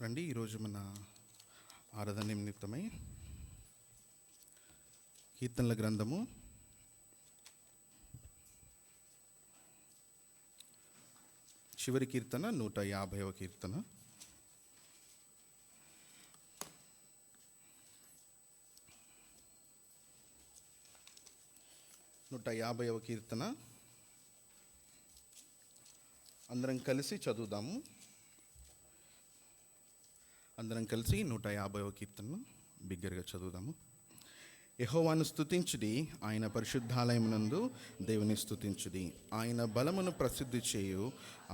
రండి, ఈరోజు మన ఆరాధన నిమిత్తమై కీర్తనల గ్రంథము చివరి కీర్తన 150వ కీర్తన. నూట 150వ కీర్తన అందరం కలిసి చదువుదాము. అందరం కలిసి 150వ కీర్తనను బిగ్గరగా చదువుదాము. యెహోవాను స్తుతించుడి, ఆయన పరిశుద్ధాలయమునందు దేవుని స్తుతించుడి. ఆయన బలమును ప్రసిద్ధి చేయు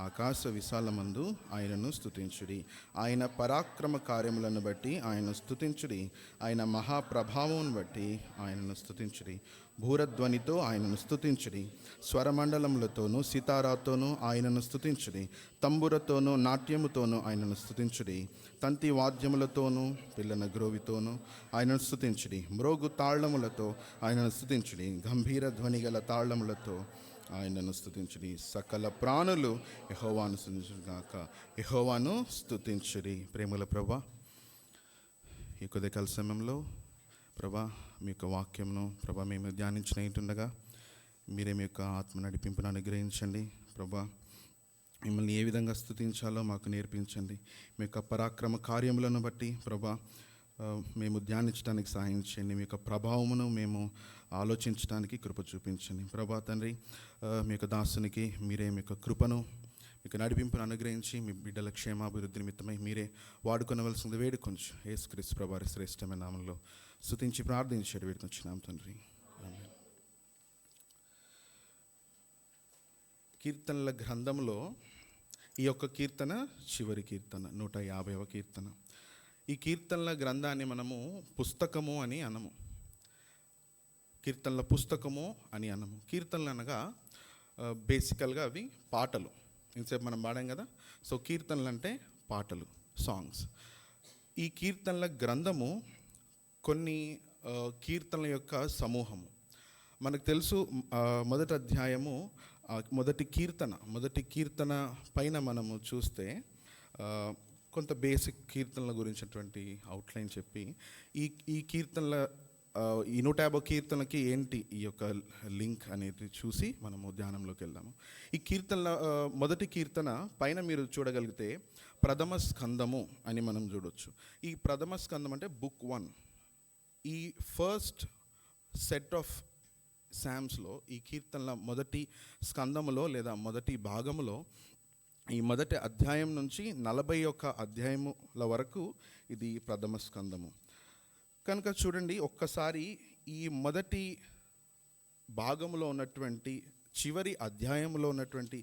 ఆకాశ విశాలమందు ఆయనను స్తుతించుడి. ఆయన పరాక్రమ కార్యములను బట్టి ఆయనను స్తుతించుడి. ఆయన మహాప్రభావమును బట్టి ఆయనను స్తుతించుడి. భూరధ్వనితో ఆయనను స్తుతించుడి. స్వరమండలములతోనూ సితారాతోనూ ఆయనను స్తుతించుడి. తంబురతోనూ నాట్యముతోనూ ఆయనను స్తుతించుడి. తంతి వాద్యములతోనూ పిల్లన గ్రోవితోనూ ఆయనను స్తుతించుడి. మ్రోగు తాళములతో ఆయనను స్తుతించుడి. గంభీర ధ్వని గల తాళములతో ఆయనను స్తుతించుడి. సకల ప్రాణులు యెహోవాను స్తుతించుగాక. యెహోవాను స్తుతించుడి. ప్రేమల ప్రభా, ఈ ఉదయకాల సమయంలో ప్రభా, మీ యొక్క వాక్యంను ప్రభా మేము ధ్యానించినట్టుండగా మీరే మీ యొక్క ఆత్మ నడిపింపును అనుగ్రహించండి. ప్రభా, మిమ్మల్ని ఏ విధంగా స్తుతించాలో మాకు నేర్పించండి. మీ యొక్క పరాక్రమ కార్యములను బట్టి ప్రభా మేము ధ్యానించడానికి సహాయం చేయండి. మీ యొక్క ప్రభావమును మేము ఆలోచించడానికి కృప చూపించండి. ప్రభా తండ్రి, మీ యొక్క దాసునికి మీరే మీ యొక్క కృపను, మీ యొక్క నడిపింపును అనుగ్రహించి మీ బిడ్డల క్షేమాభివృద్ధి నిమిత్తమై మీరే వాడుకొనవలసింది వేడుకొంచు. యేసుక్రీస్తు ప్రభు వారి శ్రేష్టమైన నామంలో స్తుతించి ప్రార్థించాడు వేడుకొంచున్నాం తండ్రి. ఆమేన్. కీర్తనల గ్రంథంలో ఈ యొక్క కీర్తన చివరి కీర్తన, 150వ కీర్తన. ఈ కీర్తనల గ్రంథాన్ని మనము పుస్తకము అని అనము. కీర్తనల పుస్తకము అని అనము. కీర్తనలు అనగా బేసికల్గా అవి పాటలు. ఇంతసేపు మనం పాడాం కదా. సో కీర్తనలు అంటే పాటలు, సాంగ్స్. ఈ కీర్తనల గ్రంథము కొన్ని కీర్తనల యొక్క సమూహము. మనకు తెలుసు, మొదటి అధ్యాయము మొదటి కీర్తన పైన మనము చూస్తే కొంత బేసిక్ కీర్తనల గురించినటువంటి అవుట్లైన్ చెప్పి ఈ కీర్తనల ఈ 150 కీర్తనలకి ఏంటి ఈ యొక్క లింక్ అనేది చూసి మనము ధ్యానంలోకి వెళ్దాము. ఈ కీర్తనల మొదటి కీర్తన పైన మీరు చూడగలిగితే ప్రథమ స్కందము అని మనం చూడవచ్చు. ఈ ప్రథమ స్కందం అంటే బుక్ 1. ఈ ఫస్ట్ సెట్ ఆఫ్ శామ్స్లో ఈ కీర్తనల మొదటి స్కందములో లేదా మొదటి భాగములో ఈ మొదటి అధ్యాయం నుంచి 41 అధ్యాయముల వరకు ఇది ప్రథమ స్కందము. కనుక చూడండి, ఒక్కసారి ఈ మొదటి భాగంలో ఉన్నటువంటి చివరి అధ్యాయంలో ఉన్నటువంటి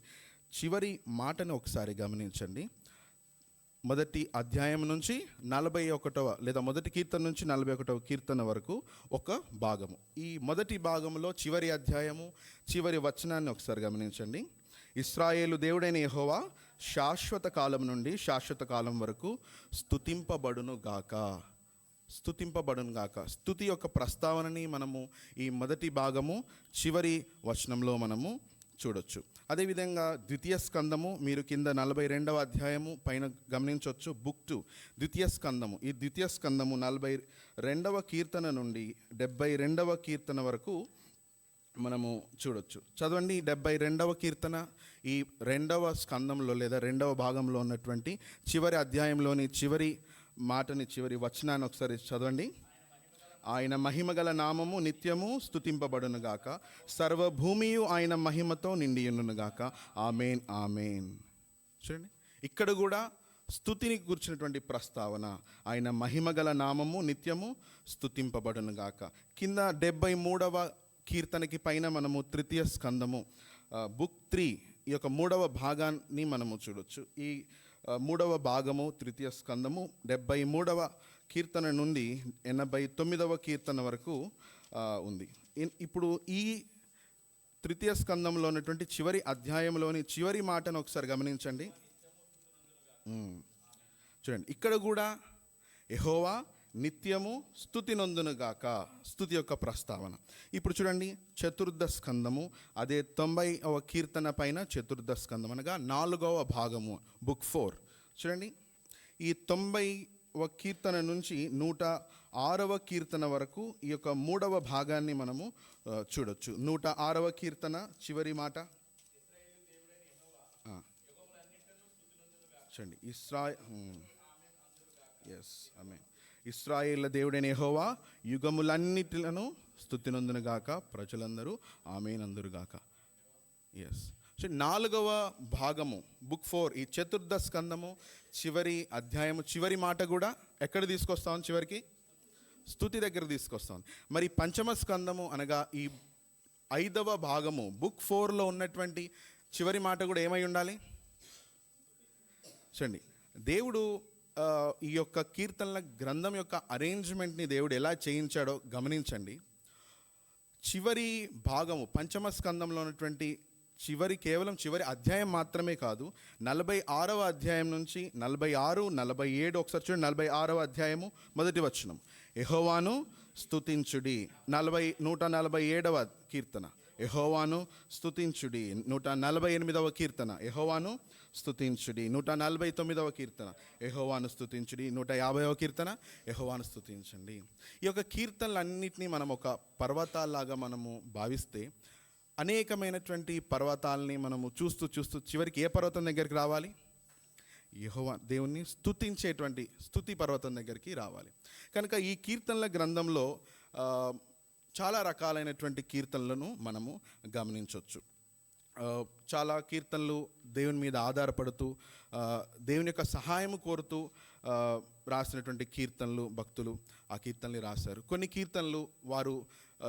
చివరి మాటను ఒకసారి గమనించండి. మొదటి అధ్యాయం నుంచి 41వ లేదా మొదటి కీర్తన నుంచి 41వ కీర్తన వరకు ఒక భాగము. ఈ మొదటి భాగంలో చివరి అధ్యాయము చివరి వచనాన్ని ఒకసారి గమనించండి. ఇశ్రాయేలు దేవుడైన యెహోవా శాశ్వత కాలం నుండి శాశ్వత కాలం వరకు స్తుతింపబడును గాక. స్తుతి యొక్క ప్రస్తావనని మనము ఈ మొదటి భాగము చివరి వచనంలో మనము చూడొచ్చు. అదేవిధంగా ద్వితీయ స్కందము మీరు కింద 42వ అధ్యాయము పైన గమనించవచ్చు. బుక్ 2 ద్వితీయ స్కందము. ఈ ద్వితీయ స్కందము 42వ కీర్తన నుండి 72వ కీర్తన వరకు మనము చూడొచ్చు. చదవండి 72వ కీర్తన. ఈ 2వ స్కందంలో లేదా 2వ భాగంలో ఉన్నటువంటి చివరి అధ్యాయంలోని చివరి మాటని, చివరి వచనాన్ని ఒకసారి చదవండి. ఆయన మహిమగల నామము నిత్యము స్తుతింపబడునుగాక. సర్వభూమియు ఆయన మహిమతో నిండియునుగాక. ఆమేన్, ఆమేన్. చూడండి, ఇక్కడ కూడా స్తుతిని గురించినటువంటి ప్రస్తావన. ఆయన మహిమగల నామము నిత్యము స్తుతింపబడునుగాక. కింద 73వ కీర్తనకి పైన మనము తృతీయ స్కందము బుక్ 3 ఈ యొక్క 3వ భాగాన్ని మనము చూడొచ్చు. ఈ 3వ భాగము తృతీయ స్కందము 73వ కీర్తన నుండి 89వ కీర్తన వరకు ఉంది. ఇప్పుడు ఈ తృతీయ స్కందంలో ఉన్నటువంటి చివరి అధ్యాయంలోని చివరి మాటను ఒకసారి గమనించండి. చూడండి, ఇక్కడ కూడా యెహోవా నిత్యము స్తుతి నొందునుగాక. స్తుతి యొక్క ప్రస్తావన. ఇప్పుడు చూడండి, చతుర్థ స్కందము అదే 90వ కీర్తన పైన చతుర్థ స్కందం అనగా 4వ భాగము బుక్ 4. చూడండి, ఈ 90వ కీర్తన నుంచి 106వ కీర్తన వరకు ఈ యొక్క 3వ భాగాన్ని మనము చూడొచ్చు. 106వ కీర్తన చివరి మాట చూడండి. ఇశ్రాయేలు దేవుడైన యెహోవా యుగములన్నిటిలను స్తుతినందునుగాక, ప్రజలందరూ ఆమేన్ అందురుగాక. ఎస్. సో 4వ భాగము బుక్ 4 ఈ చతుర్థ స్కందము చివరి అధ్యాయము చివరి మాట కూడా ఎక్కడ తీసుకొస్తాం? చివరికి స్తుతి దగ్గర తీసుకొస్తాం. మరి పంచమ స్కందము అనగా ఈ 5వ భాగము బుక్ 4లో ఉన్నటువంటి చివరి మాట కూడా ఏమై ఉండాలి? చూడండి, దేవుడు ఈ యొక్క కీర్తనల గ్రంథం యొక్క అరేంజ్మెంట్ని దేవుడు ఎలా చేయించాడో గమనించండి. చివరి భాగము పంచమ స్కందంలో ఉన్నటువంటి కేవలం చివరి అధ్యాయం మాత్రమే కాదు, 46వ అధ్యాయం నుంచి 46, 47 ఒకసారి చూడండి. 46వ అధ్యాయము మొదటి వచనం, యెహోవాను స్తుతించుడి. 147వ కీర్తన, యెహోవాను స్తుతించుడి. 148వ కీర్తన, యెహోవాను స్తుతించుడి. 149వ కీర్తన, యెహోవాను స్తుతించుడి. 150వ కీర్తన, యెహోవాను స్తుతించండి. ఈ యొక్క కీర్తనలన్నింటినీ మనం ఒక పర్వతాల్లాగా మనము భావిస్తే, అనేకమైనటువంటి పర్వతాలని మనము చూస్తూ చూస్తూ చివరికి ఏ పర్వతం దగ్గరికి రావాలి? యెహోవా దేవుణ్ణి స్తుతించేటువంటి స్తుతి పర్వతం దగ్గరికి రావాలి. కనుక ఈ కీర్తనల గ్రంథంలో చాలా రకాలైనటువంటి కీర్తనలను మనము గమనించవచ్చు. చాలా కీర్తనలు దేవుని మీద ఆధారపడుతూ దేవుని యొక్క సహాయం కోరుతూ రాసినటువంటి కీర్తనలు భక్తులు ఆ కీర్తనలు రాశారు. కొన్ని కీర్తనలు వారు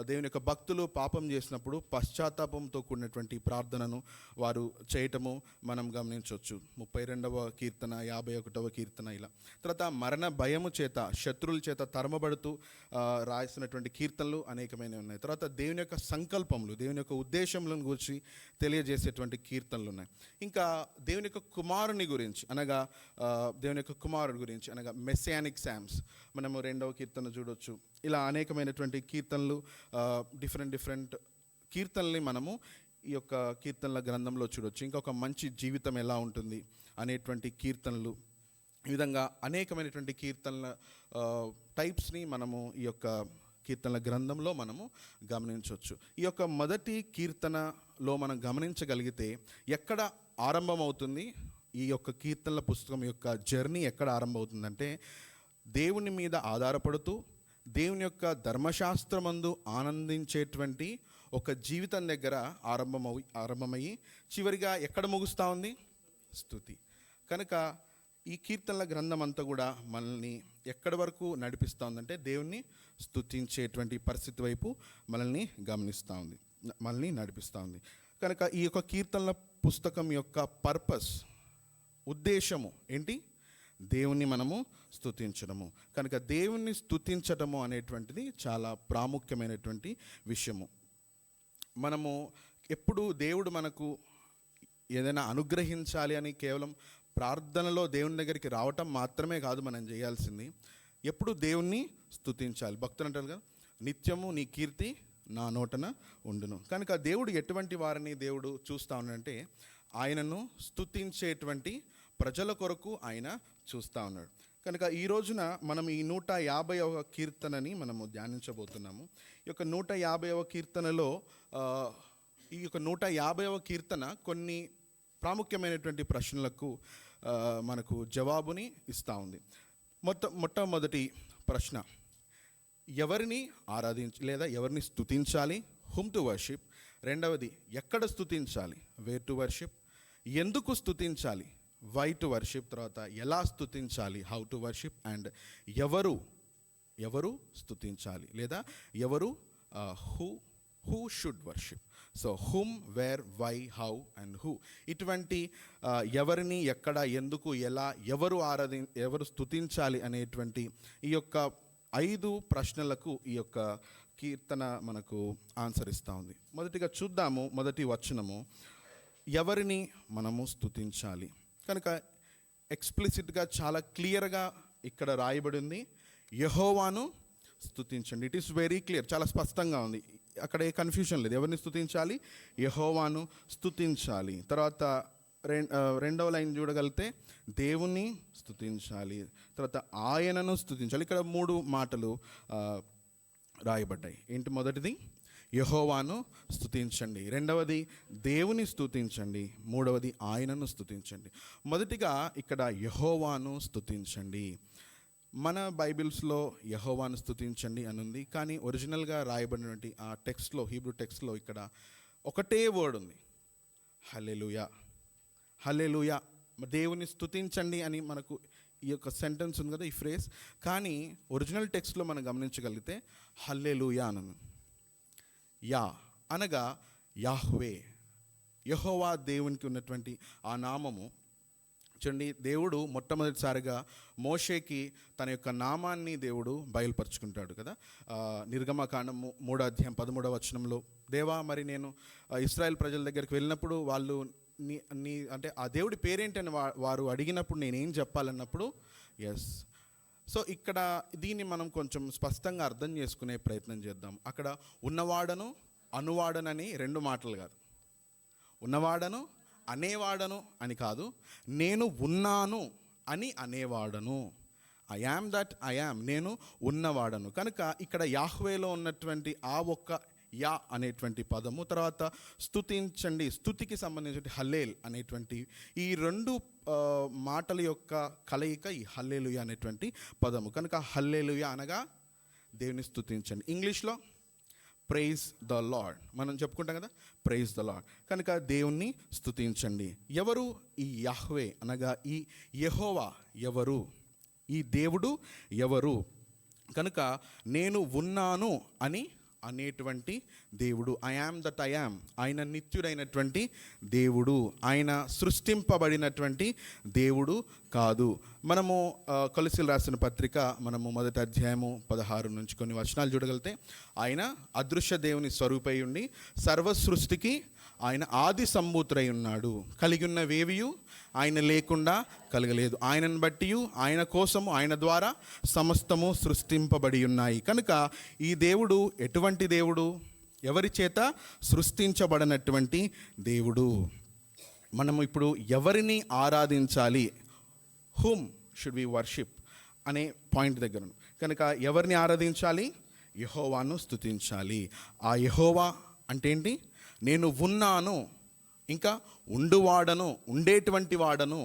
దేవుని యొక్క భక్తులు పాపం చేసినప్పుడు పశ్చాత్తాపంతో కూడినటువంటి ప్రార్థనను వారు చేయటము మనం గమనించవచ్చు. 32వ కీర్తన, 51వ కీర్తన ఇలా. తర్వాత మరణ భయము చేత శత్రువుల చేత తరమబడుతూ రాసినటువంటి కీర్తనలు అనేకమైనవి ఉన్నాయి. తర్వాత దేవుని యొక్క సంకల్పములు, దేవుని యొక్క ఉద్దేశములను గురించి తెలియజేసేటువంటి కీర్తనలు ఉన్నాయి. ఇంకా దేవుని యొక్క కుమారుని గురించి అనగా దేవుని యొక్క కుమారుడి గురించి అనగా మెస్సియానిక్ సామ్స్ మనము 2వ కీర్తన చూడొచ్చు. ఇలా అనేకమైనటువంటి కీర్తనలు డిఫరెంట్ కీర్తనల్ని మనము ఈ యొక్క కీర్తనల గ్రంథంలో చూడొచ్చు. ఇంకొక మంచి జీవితం ఎలా ఉంటుంది అనేటువంటి కీర్తనలు, ఈ విధంగా అనేకమైనటువంటి కీర్తనల టైప్స్ని మనము ఈ యొక్క కీర్తనల గ్రంథంలో మనము గమనించవచ్చు. ఈ యొక్క మొదటి కీర్తనలో మనం గమనించగలిగితే ఎక్కడ ఆరంభమవుతుంది ఈ యొక్క కీర్తనల పుస్తకం యొక్క జర్నీ ఎక్కడ ఆరంభమవుతుందంటే, దేవుని మీద ఆధారపడుతూ దేవుని యొక్క ధర్మశాస్త్రమందు ఆనందించేటువంటి ఒక జీవితం దగ్గర ఆరంభమయ్యి చివరిగా ఎక్కడ ముగుస్తూ ఉంది? స్తుతి. కనుక ఈ కీర్తనల గ్రంథం అంతా కూడా మనల్ని ఎక్కడి వరకు నడిపిస్తూ ఉందంటే దేవుణ్ణి స్తుతించేటువంటి పరిస్థితి వైపు మనల్ని నడిపిస్తూ ఉంది. కనుక ఈ యొక్క కీర్తనల పుస్తకం యొక్క పర్పస్, ఉద్దేశము ఏంటి? దేవుణ్ణి మనము స్తుతించడము. కనుక దేవుణ్ణి స్తుతించడము అనేటువంటిది చాలా ప్రాముఖ్యమైనటువంటి విషయము. మనము ఎప్పుడు దేవుడు మనకు ఏదైనా అనుగ్రహించాలి అని కేవలం ప్రార్థనలో దేవుని దగ్గరికి రావటం మాత్రమే కాదు మనం చేయాల్సింది, ఎప్పుడు దేవుణ్ణి స్తుతించాలి. భక్తులు అంటారు కదా, నిత్యము నీ కీర్తి నా నోటన ఉండును. కనుక దేవుడు ఎటువంటి వారిని దేవుడు చూస్తూ ఉన్నాడంటే, ఆయనను స్తుతించేటువంటి ప్రజల కొరకు ఆయన చూస్తూ ఉన్నాడు. కనుక ఈ రోజున మనం ఈ 150వ కీర్తనని మనము ధ్యానించబోతున్నాము. ఈ యొక్క 150వ కీర్తనలో ఈ యొక్క 150వ కీర్తన కొన్ని ప్రాముఖ్యమైనటువంటి ప్రశ్నలకు మనకు జవాబుని ఇస్తూ ఉంది. మొట్టమొదటి ప్రశ్న, ఎవరిని లేదా ఎవరిని స్తుతించాలి? Whom to worship. రెండవది, ఎక్కడ స్తుతించాలి? Wear to worship. ఎందుకు స్తుతించాలి? Why to worship. తర్వాత ఎలా స్తుతించాలి? How to worship. అండ్ ఎవరు స్తుతించాలి లేదా ఎవరు who should worship. So whom, where, why, how and who. ఇటువంటి ఎవరిని, ఎక్కడ, ఎందుకు, ఎలా, ఎవరు స్తుతించాలి అనేటువంటి ఈ యొక్క 5 ప్రశ్నలకు ఈ యొక్క కీర్తన మనకు ఆన్సర్ ఇస్తూ ఉంది. మొదటిగా చూద్దాము, మొదటి వచనము, ఎవరిని మనము స్తుతించాలి. కనుక ఎక్స్ప్లిసిట్గా చాలా క్లియర్గా ఇక్కడ రాయబడి ఉంది, యెహోవాను స్తుతించండి. ఇట్ ఈస్ వెరీ క్లియర్, చాలా స్పష్టంగా ఉంది. అక్కడ ఏ కన్ఫ్యూషన్ లేదు. ఎవరిని స్తుతించాలి? యెహోవాను స్తుతించాలి. తర్వాత రెండవ లైన్ చూడగలిగితే దేవుని స్తుతించాలి, తర్వాత ఆయనను స్తుతించాలి. ఇక్కడ 3 మాటలు రాయబడ్డాయి. ఏంటి? మొదటిది యెహోవాను స్తుతించండి, రెండవది దేవుని స్తుతించండి, మూడవది ఆయనను స్తుతించండి. మొదటిగా ఇక్కడ యెహోవాను స్తుతించండి. మన బైబిల్స్లో యెహోవాను స్తుతించండి అని ఉంది, కానీ ఒరిజినల్గా రాయబడినటువంటి ఆ టెక్స్ట్లో, హీబ్రూ టెక్స్ట్లో ఇక్కడ ఒకటే వర్డ్ ఉంది, హల్లెలూయా. హల్లెలూయా, దేవుని స్తుతించండి అని మనకు ఈ యొక్క సెంటెన్స్ ఉంది కదా, ఈ ఫ్రేజ్. కానీ ఒరిజినల్ టెక్స్ట్లో మనం గమనించగలిగితే హల్లెలూయా అని, యా అనగా యాహ్వే, యెహోవా దేవునికి ఉన్నటువంటి ఆ నామము. చూడండి, దేవుడు మొట్టమొదటిసారిగా మోషేకి తన యొక్క నామాన్ని దేవుడు బయలుపరుచుకుంటాడు కదా. నిర్గమకాండము 3:13 దేవా, మరి నేను ఇశ్రాయేల్ ప్రజల దగ్గరికి వెళ్ళినప్పుడు వాళ్ళు నీ అంటే ఆ దేవుడి పేరేంటని వారు అడిగినప్పుడు నేనేం చెప్పాలన్నప్పుడు ఎస్. సో ఇక్కడ దీన్ని మనం కొంచెం స్పష్టంగా అర్థం చేసుకునే ప్రయత్నం చేద్దాం. అక్కడ ఉన్నవాడను అనువాడనని 2 మాటలు కాదు, ఉన్నవాడను అనేవాడను అని కాదు, నేను ఉన్నాను అని అనేవాడను. I am that I am, నేను ఉన్నవాడను. కనుక ఇక్కడ యాహ్వేలో ఉన్నటువంటి ఆ ఒక్క యా అనేటువంటి పదము, తర్వాత స్తుతించండి, స్తుతికి సంబంధించిన హల్లేల్ అనేటువంటి ఈ 2 మాటల యొక్క కలయిక ఈ హల్లేలుయా అనేటువంటి పదము. కనుక హల్లేలుయా అనగా దేవుని స్తుతించండి. ఇంగ్లీష్లో ప్రైజ్ ద లార్డ్ మనం చెప్పుకుంటాం కదా, ప్రైజ్ ద లార్డ్. కనుక దేవుణ్ణి స్తుతించండి. ఎవరు ఈ యాహ్వే అనగా ఈ యెహోవా ఎవరు? ఈ దేవుడు ఎవరు? కనుక నేను ఉన్నాను అని అనేటువంటి దేవుడు, I am that I yam. ఆయన నిత్యుడైనటువంటి దేవుడు, ఆయన సృష్టింపబడినటువంటి దేవుడు కాదు. మనము కొలస్సీలు రాసిన పత్రిక మనము 1వ అధ్యాయము 16 నుంచి కొన్ని వచనాలు చూడగలిగితే, ఆయన అదృశ్య దేవుని స్వరూపై ఉండి సర్వ సృష్టికి ఆయన ఆది సంభూతుడై ఉన్నాడు. కలిగి ఉన్నవేవియు ఆయన లేకుండా కలగలేదు. ఆయనను బట్టి, ఆయన కోసము, ఆయన ద్వారా సమస్తము సృష్టింపబడి ఉన్నాయి. కనుక ఈ దేవుడు ఎటువంటి దేవుడు? ఎవరి చేత సృష్టించబడినటువంటి దేవుడు. మనము ఇప్పుడు ఎవరిని ఆరాధించాలి? హూమ్ షుడ్ వి వర్షిప్ అనే పాయింట్ దగ్గర. కనుక ఎవరిని ఆరాధించాలి? యెహోవాను స్తుతించాలి. ఆ యెహోవా అంటే ఏంటి? నేను ఉన్నాను, ఇంకా ఉండువాడను, ఉండేటువంటి వాడను,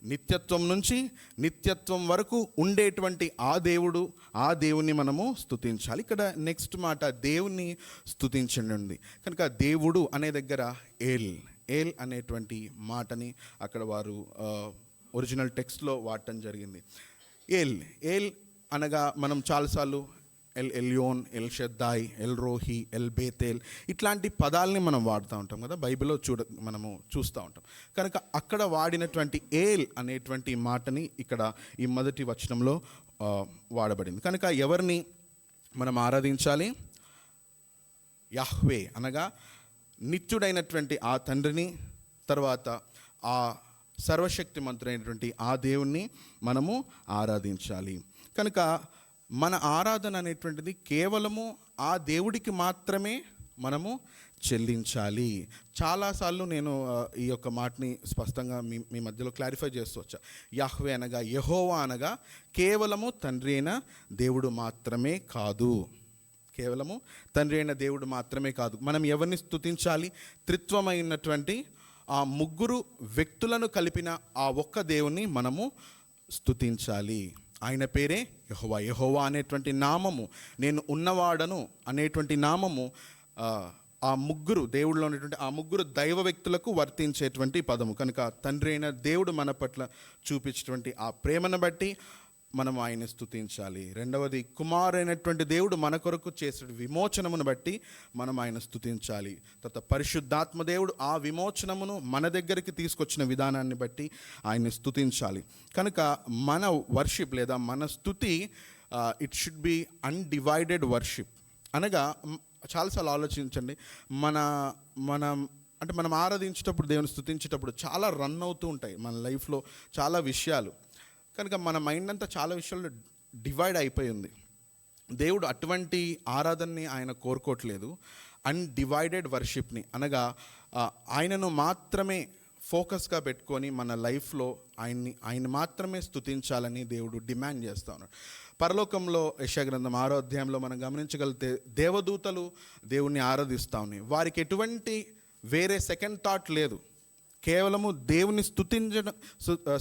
నిత్యత్వం నుంచి నిత్యత్వం వరకు ఉండేటువంటి ఆ దేవుడు, ఆ దేవుని మనము స్తుతించాలి. ఇక్కడ నెక్స్ట్ మాట దేవుని స్తుతించండి ఉంది. కనుక దేవుడు అనే దగ్గర ఏల్, ఏల్ అనేటువంటి మాటని అక్కడ వారు ఒరిజినల్ టెక్స్ట్లో వాడటం జరిగింది. ఏల్, ఏల్ అనగా మనం చాలాసార్లు L Elyon, L షద్దాయ్, L Rohi, L Bethel ఇట్లాంటి పదాలని మనం వాడుతూ ఉంటాం కదా, బైబిల్లో మనము చూస్తూ ఉంటాం. కనుక అక్కడ వాడినటువంటి ఏల్ అనేటువంటి మాటని ఇక్కడ ఈ మొదటి వచనంలో వాడబడింది. కనుక ఎవరిని మనం ఆరాధించాలి? యాహ్వే అనగా నిత్యుడైనటువంటి ఆ తండ్రిని, తర్వాత ఆ సర్వశక్తిమంతుడైనటువంటి ఆ దేవుణ్ణి మనము ఆరాధించాలి. కనుక మన ఆరాధన అనేటువంటిది కేవలము ఆ దేవుడికి మాత్రమే మనము చెల్లించాలి. చాలాసార్లు నేను ఈ యొక్క మాటని స్పష్టంగా మీ మధ్యలో క్లారిఫై చేస్తూ వచ్చా. యాహ్వే అనగా, యెహోవా అనగా కేవలము తండ్రి అయిన దేవుడు మాత్రమే కాదు, కేవలము తండ్రి అయిన దేవుడు మాత్రమే కాదు. మనం ఎవరిని స్తుతించాలి? త్రిత్వమైనటువంటి ఆ 3 వ్యక్తులను కలిపిన ఆ ఒక్క దేవుణ్ణి మనము స్తుతించాలి. ఆయన పేరే యెహోవా. యెహోవా అనేటువంటి నామము, నేను ఉన్నవాడను అనేటువంటి నామము ఆ 3 దేవుడిలో ఉన్నటువంటి ఆ 3 దైవ వ్యక్తులకు వర్తించేటువంటి పదము. కనుక తండ్రి అయిన దేవుడు మన పట్ల చూపించేటువంటి ఆ ప్రేమను బట్టి మనం ఆయన స్తుతించాలి. రెండవది, కుమారైనటువంటి దేవుడు మన కొరకు చేసే విమోచనమును బట్టి మనం ఆయన స్తుతించాలి. తర్వాత పరిశుద్ధాత్మ దేవుడు ఆ విమోచనమును మన దగ్గరికి తీసుకొచ్చిన విధానాన్ని బట్టి ఆయన్ని స్తుతించాలి. కనుక మన వర్షిప్ లేదా మన స్తుతి it should be undivided worship. అనగా చాలాసార్లు ఆలోచించండి, మనం ఆరాధించేటప్పుడు, దేవుని స్తుతించేటప్పుడు చాలా రన్ అవుతూ ఉంటాయి మన లైఫ్లో చాలా విషయాలు. కనుక మన మైండ్ అంతా చాలా విషయాల్లో డివైడ్ అయిపోయింది. దేవుడు అటువంటి ఆరాధనని ఆయన కోరుకోవట్లేదు, అన్డివైడెడ్ వర్షిప్ని. అనగా ఆయనను మాత్రమే ఫోకస్గా పెట్టుకొని మన లైఫ్లో ఆయన మాత్రమే స్తుతించాలని దేవుడు డిమాండ్ చేస్తూ ఉన్నాడు. పరలోకంలో యెషయా గ్రంథం 6వ అధ్యాయంలో మనం గమనించగలిగితే దేవదూతలు దేవుణ్ణి ఆరాధిస్తూ ఉన్నాయి. వారికి ఎటువంటి వేరే సెకండ్ థాట్ లేదు. కేవలము దేవుని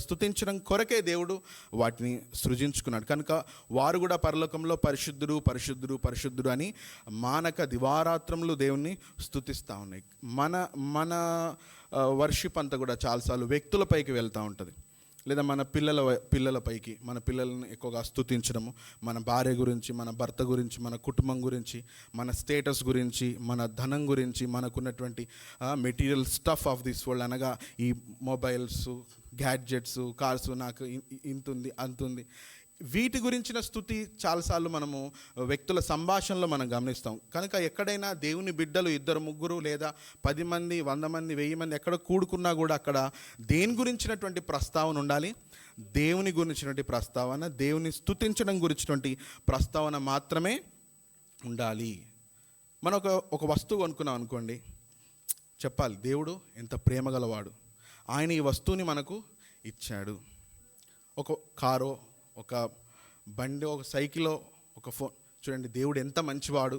స్తుతించడం కొరకే దేవుడు వాటిని సృజించుకున్నాడు. కనుక వారు కూడా పరలోకంలో పరిశుద్ధుడు పరిశుద్ధుడు పరిశుద్ధుడు అని మానక దివారాత్రములు దేవుణ్ణి స్తుతిస్తూ ఉన్నాయి. మన వర్షిప్ అంతా కూడా చాలాసార్లు వ్యక్తులపైకి వెళ్తూ ఉంటుంది, లేదా మన పిల్లలపైకి, మన పిల్లల్ని ఎక్కువగా స్తుతించడము, మన భార్య గురించి, మన భర్త గురించి, మన కుటుంబం గురించి, మన స్టేటస్ గురించి, మన ధనం గురించి, మనకున్నటువంటి material stuff of this world, అనగా ఈ మొబైల్స్, గ్యాడ్జెట్స్, కార్స్, నాకు ఇంతుంది అంతుంది, వీటి గురించిన స్తుతి చాలాసార్లు మనము వ్యక్తుల సంభాషణలో మనం గమనిస్తాం. కనుక ఎక్కడైనా దేవుని బిడ్డలు 2-3 లేదా 10 మంది, 100 మంది, 1000 మంది ఎక్కడ కూడుకున్నా కూడా అక్కడ దేని గురించినటువంటి ప్రస్తావన ఉండాలి? దేవుని గురించినటువంటి ప్రస్తావన, దేవుని స్తుతించడం గురించినటువంటి ప్రస్తావన మాత్రమే ఉండాలి. మనం ఒక వస్తువు కొనుక్కున్నాం అనుకోండి, చెప్పాలి దేవుడు ఎంత ప్రేమ గలవాడు, ఆయన ఈ వస్తువుని మనకు ఇచ్చాడు. ఒక కారో, ఒక బండి, ఒక సైకిలో, ఒక ఫోన్, చూడండి దేవుడు ఎంత మంచివాడు,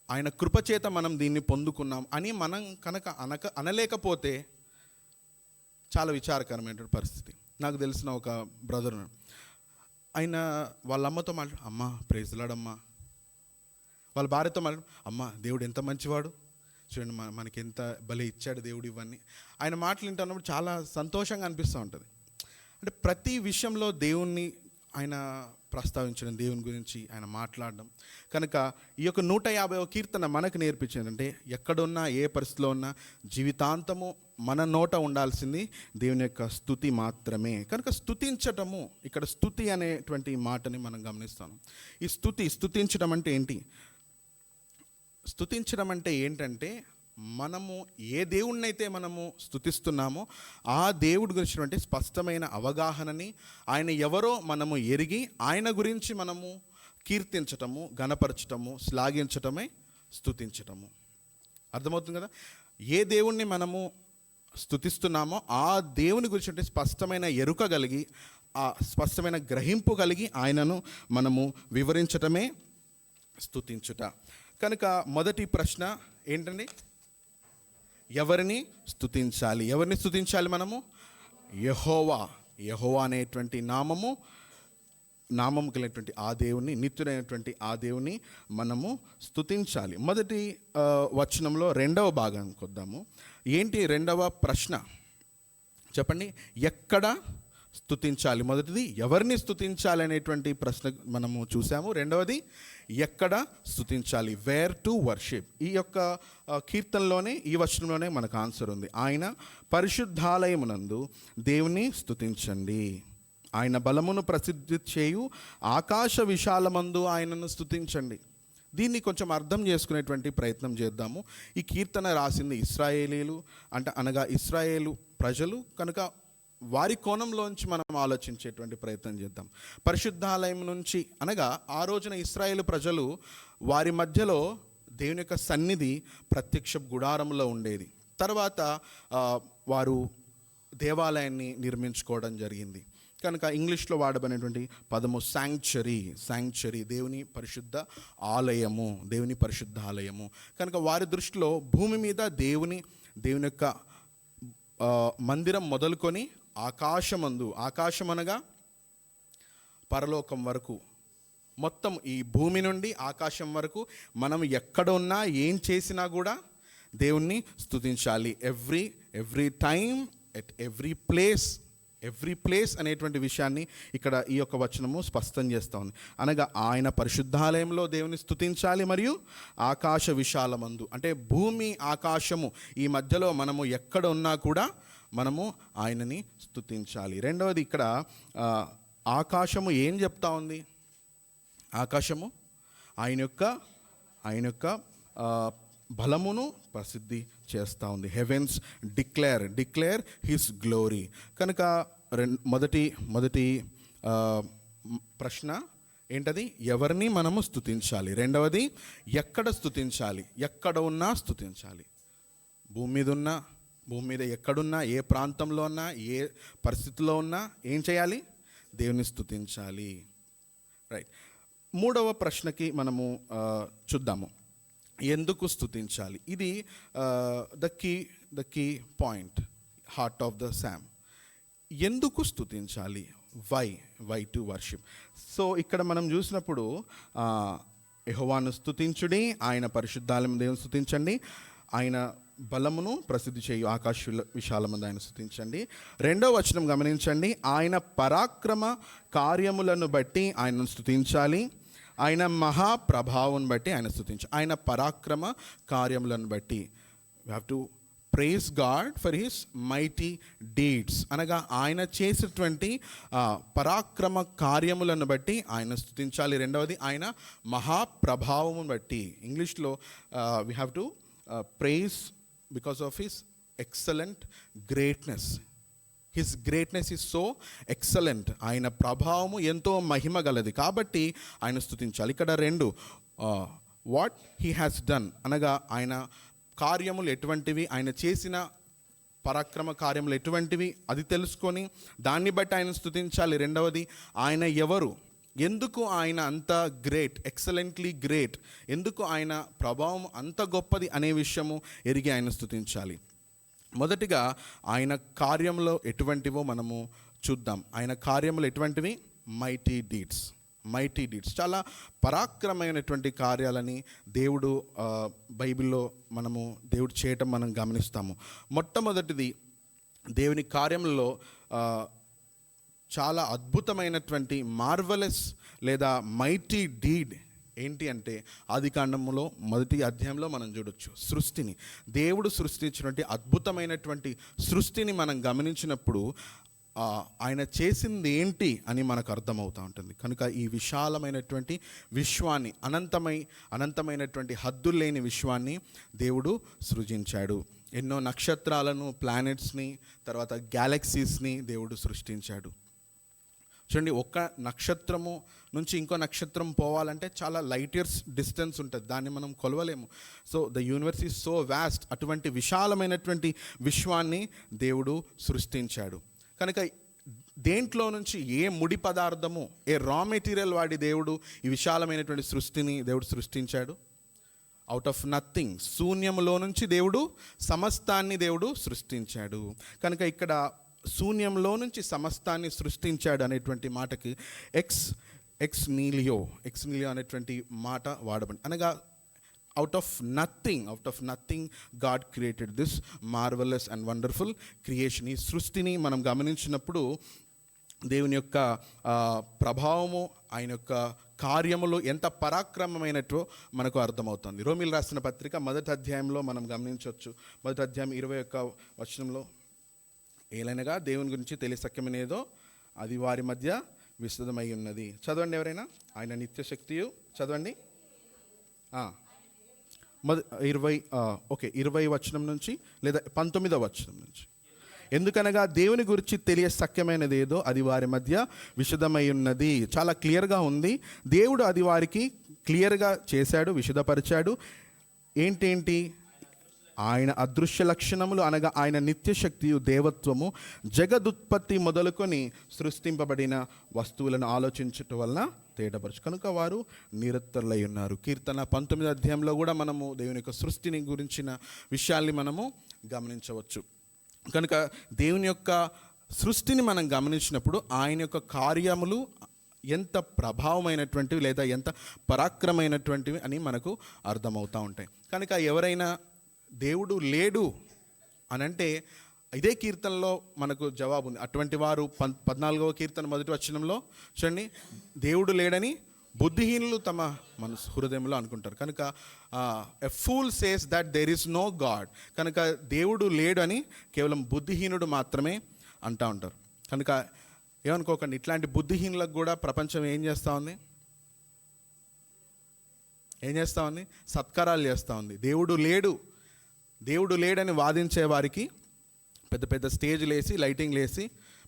ఆయన కృపచేత మనం దీన్ని పొందుకున్నాం అని మనం కనుక అనలేకపోతే చాలా విచారకరమైన పరిస్థితి. నాకు తెలిసిన ఒక బ్రదర్, ఆయన వాళ్ళ అమ్మతో అమ్మ ప్రైజ్ లార్డ్ అమ్మ, వాళ్ళ భార్యతో అమ్మ దేవుడు ఎంత మంచివాడు, చూడండి మనకి ఎంత భలే ఇచ్చాడు దేవుడు ఇవన్నీ. ఆయన మాటలు వింటున్నప్పుడు చాలా సంతోషంగా అనిపిస్తూ ఉంటుంది. అంటే ప్రతి విషయంలో దేవుణ్ణి ఆయన ప్రస్తావించడం, దేవుని గురించి ఆయన మాట్లాడడం. కనుక ఈ యొక్క 150వ కీర్తన మనకు నేర్పించిందంటే, ఎక్కడున్నా ఏ పరిస్థితిలో ఉన్నా జీవితాంతము మన నోట ఉండాల్సింది దేవుని యొక్క స్తుతి మాత్రమే. కనుక స్తుతించటము, ఇక్కడ స్తుతి అనేటువంటి మాటని మనం గమనిస్తాం. ఈ స్తుతించడం అంటే ఏంటి? స్తుతించడం అంటే ఏంటంటే, మనము ఏ దేవుణ్ణైతే మనము స్తుతిస్తున్నామో ఆ దేవుడి గురించినటువంటి స్పష్టమైన అవగాహనని, ఆయన ఎవరో మనము ఎరిగి ఆయన గురించి మనము కీర్తించటము, గణపరచటము, శ్లాఘించటమే స్తుతించటము. అర్థమవుతుంది కదా? ఏ దేవుణ్ణి మనము స్తుతిస్తున్నామో ఆ దేవుని గురించి స్పష్టమైన ఎరుక కలిగి, ఆ స్పష్టమైన గ్రహింపు కలిగి ఆయనను మనము వివరించటమే స్తుతించుట. కనుక మొదటి ప్రశ్న ఏంటండి? ఎవరిని స్తుతించాలి? ఎవరిని స్తుతించాలి మనము? యెహోవా అనేటువంటి నామము కలిగినటువంటి ఆ దేవుని, నిత్యుడైనటువంటి ఆ దేవుని మనము స్తుతించాలి. మొదటి వచనంలో 2వ భాగానికి వద్దాము. ఏంటి 2వ ప్రశ్న? చెప్పండి. ఎక్కడ స్తుతించాలి? మొదటిది ఎవరిని స్తుతించాలి అనేటువంటి ప్రశ్న మనము చూసాము. 2వది ఎక్కడ స్తుతించాలి, వేర్ టు వర్షిప్. ఈ యొక్క కీర్తనలోనే, ఈ వచనంలోనే మనకు ఆన్సర్ ఉంది. ఆయన పరిశుద్ధాలయమునందు దేవుని స్తుతించండి, ఆయన బలమును ప్రసిద్ధి చేయు ఆకాశ విశాలమందు ఆయనను స్తుతించండి. దీన్ని కొంచెం అర్థం చేసుకునేటువంటి ప్రయత్నం చేద్దాము. ఈ కీర్తన రాసింది ఇశ్రాయేలీలు, అనగా ఇశ్రాయేలు ప్రజలు. కనుక వారి కోణంలోంచి మనం ఆలోచించేటువంటి ప్రయత్నం చేద్దాం. పరిశుద్ధాలయం నుంచి అనగా ఆ రోజున ఇశ్రాయేలు ప్రజలు వారి మధ్యలో దేవుని యొక్క సన్నిధి ప్రత్యక్ష గుడారంలో ఉండేది. తర్వాత వారు దేవాలయాన్ని నిర్మించుకోవడం జరిగింది. కనుక ఇంగ్లీష్లో వాడబడినటువంటి పదము శాంక్చురీ, దేవుని పరిశుద్ధ ఆలయము, దేవుని పరిశుద్ధ ఆలయము. కనుక వారి దృష్టిలో భూమి మీద దేవుని యొక్క మందిరం మొదలుకొని ఆకాశం అనగా పరలోకం వరకు, మొత్తం ఈ భూమి నుండి ఆకాశం వరకు మనం ఎక్కడ ఉన్నా ఏం చేసినా కూడా దేవుణ్ణి స్తుతించాలి. Every time at every place అనేటువంటి విషయాన్ని ఇక్కడ ఈ యొక్క వచనము స్పష్టం చేస్తూ ఉంది. అనగా ఆయన పరిశుద్ధాలయంలో దేవుని స్తుతించాలి, మరియు ఆకాశ విశాలమందు అంటే భూమి ఆకాశము ఈ మధ్యలో మనము ఎక్కడ ఉన్నా కూడా మనము ఆయనని స్తుతించాలి. 2వది ఇక్కడ ఆకాశము ఏం చెప్తా ఉంది? ఆకాశము ఆయన యొక్క బలమును ప్రసిద్ధి చేస్తూ ఉంది. Heavens declare his glory. కనుక మొదటి ప్రశ్న ఏంటది? ఎవరిని మనము స్తుతించాలి. 2వది ఎక్కడ స్తుతించాలి? ఎక్కడ ఉన్నా స్తుతించాలి. భూమి మీద ఉన్నా, భూమి మీద ఎక్కడున్నా, ఏ ప్రాంతంలో ఉన్నా, ఏ పరిస్థితిలో ఉన్నా ఏం చేయాలి? దేవుని స్తుతించాలి. రైట్. మూడవ ప్రశ్నకి మనము చూద్దాము, ఎందుకు స్తుతించాలి? ఇది the key point, heart of the psalm. ఎందుకు స్తుతించాలి? Why to worship? సో ఇక్కడ మనం చూసినప్పుడు యెహోవాను స్తుతించుడి, ఆయన పరిశుద్ధాలయం దేవుని స్తుతించండి, ఆయన బలమును ప్రసిద్ధి చేయు ఆకాశ విశాలమందు ఆయన స్తుతించండి. రెండవ వచనం గమనించండి, ఆయన పరాక్రమ కార్యములను బట్టి ఆయనను స్తుతించాలి, ఆయన మహాప్రభావం బట్టి ఆయన స్తుతించాలి. ఆయన పరాక్రమ కార్యములను బట్టి we have to praise God for his mighty deeds, అనగా ఆయన చేసేటువంటి పరాక్రమ కార్యములను బట్టి ఆయన స్తుతించాలి. రెండవది ఆయన మహాప్రభావమును బట్టి. ఇంగ్లీష్లో we have to praise because of his excellent greatness. His greatness is so excellent. ఆయన ప్రభావము ఎంతో మహిమ గలది కాబట్టి ఆయన స్తుతించాలి. ఇక్కడ రెండు, వాట్ హీ హ్యాస్ డన్, అనగా ఆయన కార్యములు ఎటువంటివి, ఆయన చేసిన పరాక్రమ కార్యములు ఎటువంటివి అది తెలుసుకొని దాన్ని బట్టి ఆయన స్తుతించాలి. రెండవది ఆయన ఎవరు, ఎందుకు ఆయన అంత గ్రేట్, ఎక్సలెంట్లీ గ్రేట్, ఎందుకు ఆయన ప్రభావం అంత గొప్పది అనే విషయము ఎరిగి ఆయన స్తుతించాలి. మొదటిగా ఆయన కార్యములు ఎటువంటివో మనము చూద్దాం. ఆయన కార్యములు ఎటువంటివి? Mighty deeds. చాలా పరాక్రమైనటువంటి కార్యాలని దేవుడు బైబిల్లో మనము దేవుడు చేయటం మనం గమనిస్తాము. మొట్టమొదటిది దేవుని కార్యములలో చాలా అద్భుతమైనటువంటి మార్వెలస్ లేదా మైటీ డీడ్ ఏంటి అంటే, ఆదికాండములో 1వ అధ్యాయంలో మనం చూడొచ్చు సృష్టిని. దేవుడు సృష్టించినటువంటి అద్భుతమైనటువంటి సృష్టిని మనం గమనించినప్పుడు ఆయన చేసింది ఏంటి అని మనకు అర్థమవుతూ ఉంటుంది. కనుక ఈ విశాలమైనటువంటి విశ్వాన్ని, అనంతమైనటువంటి హద్దులు లేని విశ్వాన్ని దేవుడు సృజించాడు. ఎన్నో నక్షత్రాలను, ప్లానెట్స్ని, తర్వాత గ్యాలక్సీస్ని దేవుడు సృష్టించాడు. చూడండి, ఒక్క నక్షత్రము నుంచి ఇంకో నక్షత్రం పోవాలంటే చాలా లైట్ ఇయర్స్ డిస్టెన్స్ ఉంటుంది, దాన్ని మనం కొలవలేము. So the universe is so vast. అటువంటి విశాలమైనటువంటి విశ్వాన్ని దేవుడు సృష్టించాడు. కనుక దేంట్లో నుంచి ఏ ముడి పదార్థము, ఏ రా మెటీరియల్ వాడి దేవుడు ఈ విశాలమైనటువంటి సృష్టిని దేవుడు సృష్టించాడు? అవుట్ ఆఫ్ నథింగ్, శూన్యములో నుంచి దేవుడు సమస్తాన్ని దేవుడు సృష్టించాడు. కనుక ఇక్కడ శూన్యంలో నుంచి సమస్తాన్ని సృష్టించాడు అనేటువంటి మాటకి ఎక్స్ నీలియో అనేటువంటి మాట వాడబడి, అనగా out of nothing God created this marvellous and wonderful creation. ఈ సృష్టిని మనం గమనించినప్పుడు దేవుని యొక్క ప్రభావము, ఆయన యొక్క కార్యములు ఎంత పరాక్రమమైనటో మనకు అర్థమవుతుంది. రోమీలు రాసిన పత్రిక 1వ అధ్యాయంలో మనం గమనించవచ్చు. 1వ అధ్యాయం 21వ వచనంలో, ఏలైనగా దేవుని గురించి తెలియసక్యమనేదో అది వారి మధ్య విశదమై ఉన్నది. చదవండి ఎవరైనా, ఆయన నిత్యశక్తియు. చదవండి 20 వచనం నుంచి లేదా 19వ వచనం నుంచి. ఎందుకనగా దేవుని గురించి తెలియసక్యమైనది ఏదో అది వారి మధ్య విశదమై ఉన్నది. చాలా క్లియర్గా ఉంది. దేవుడు అది వారికి క్లియర్గా చేశాడు, విశదపరిచాడు. ఏంటేంటి? ఆయన అదృశ్య లక్షణములు, అనగా ఆయన నిత్యశక్తియు, దేవత్వము, జగదుత్పత్తి మొదలుకొని సృష్టింపబడిన వస్తువులను ఆలోచించటం వలన తేటపరచు. కనుక వారు నిరత్తరులై ఉన్నారు. కీర్తన 19వ అధ్యాయంలో కూడా మనము దేవుని యొక్క సృష్టిని గురించిన విషయాల్ని మనము గమనించవచ్చు. కనుక దేవుని యొక్క సృష్టిని మనం గమనించినప్పుడు ఆయన యొక్క కార్యములు ఎంత ప్రభావమైనటువంటివి లేదా ఎంత పరాక్రమైనటువంటివి అని మనకు అర్థమవుతూ ఉంటాయి. కనుక ఎవరైనా దేవుడు లేడు అనంటే ఇదే కీర్తనలో మనకు జవాబు ఉంది. అటువంటి వారు 14వ కీర్తన 1వ వచనంలో చూడండి, దేవుడు లేడని బుద్ధిహీనులు తమ మనసు హృదయంలో అనుకుంటారు. కనుక a fool says that there is no God. కనుక దేవుడు లేడు అని కేవలం బుద్ధిహీనుడు మాత్రమే అంటూ ఉంటారు. కనుక ఏమనుకోకండి, ఇట్లాంటి బుద్ధిహీనులకు కూడా ప్రపంచం ఏం చేస్తూ ఉంది? సత్కారాలు చేస్తూ ఉంది. దేవుడు లేడని వాదించే వారికి పెద్ద పెద్ద స్టేజ్లు వేసి, లైటింగ్లు వేసి,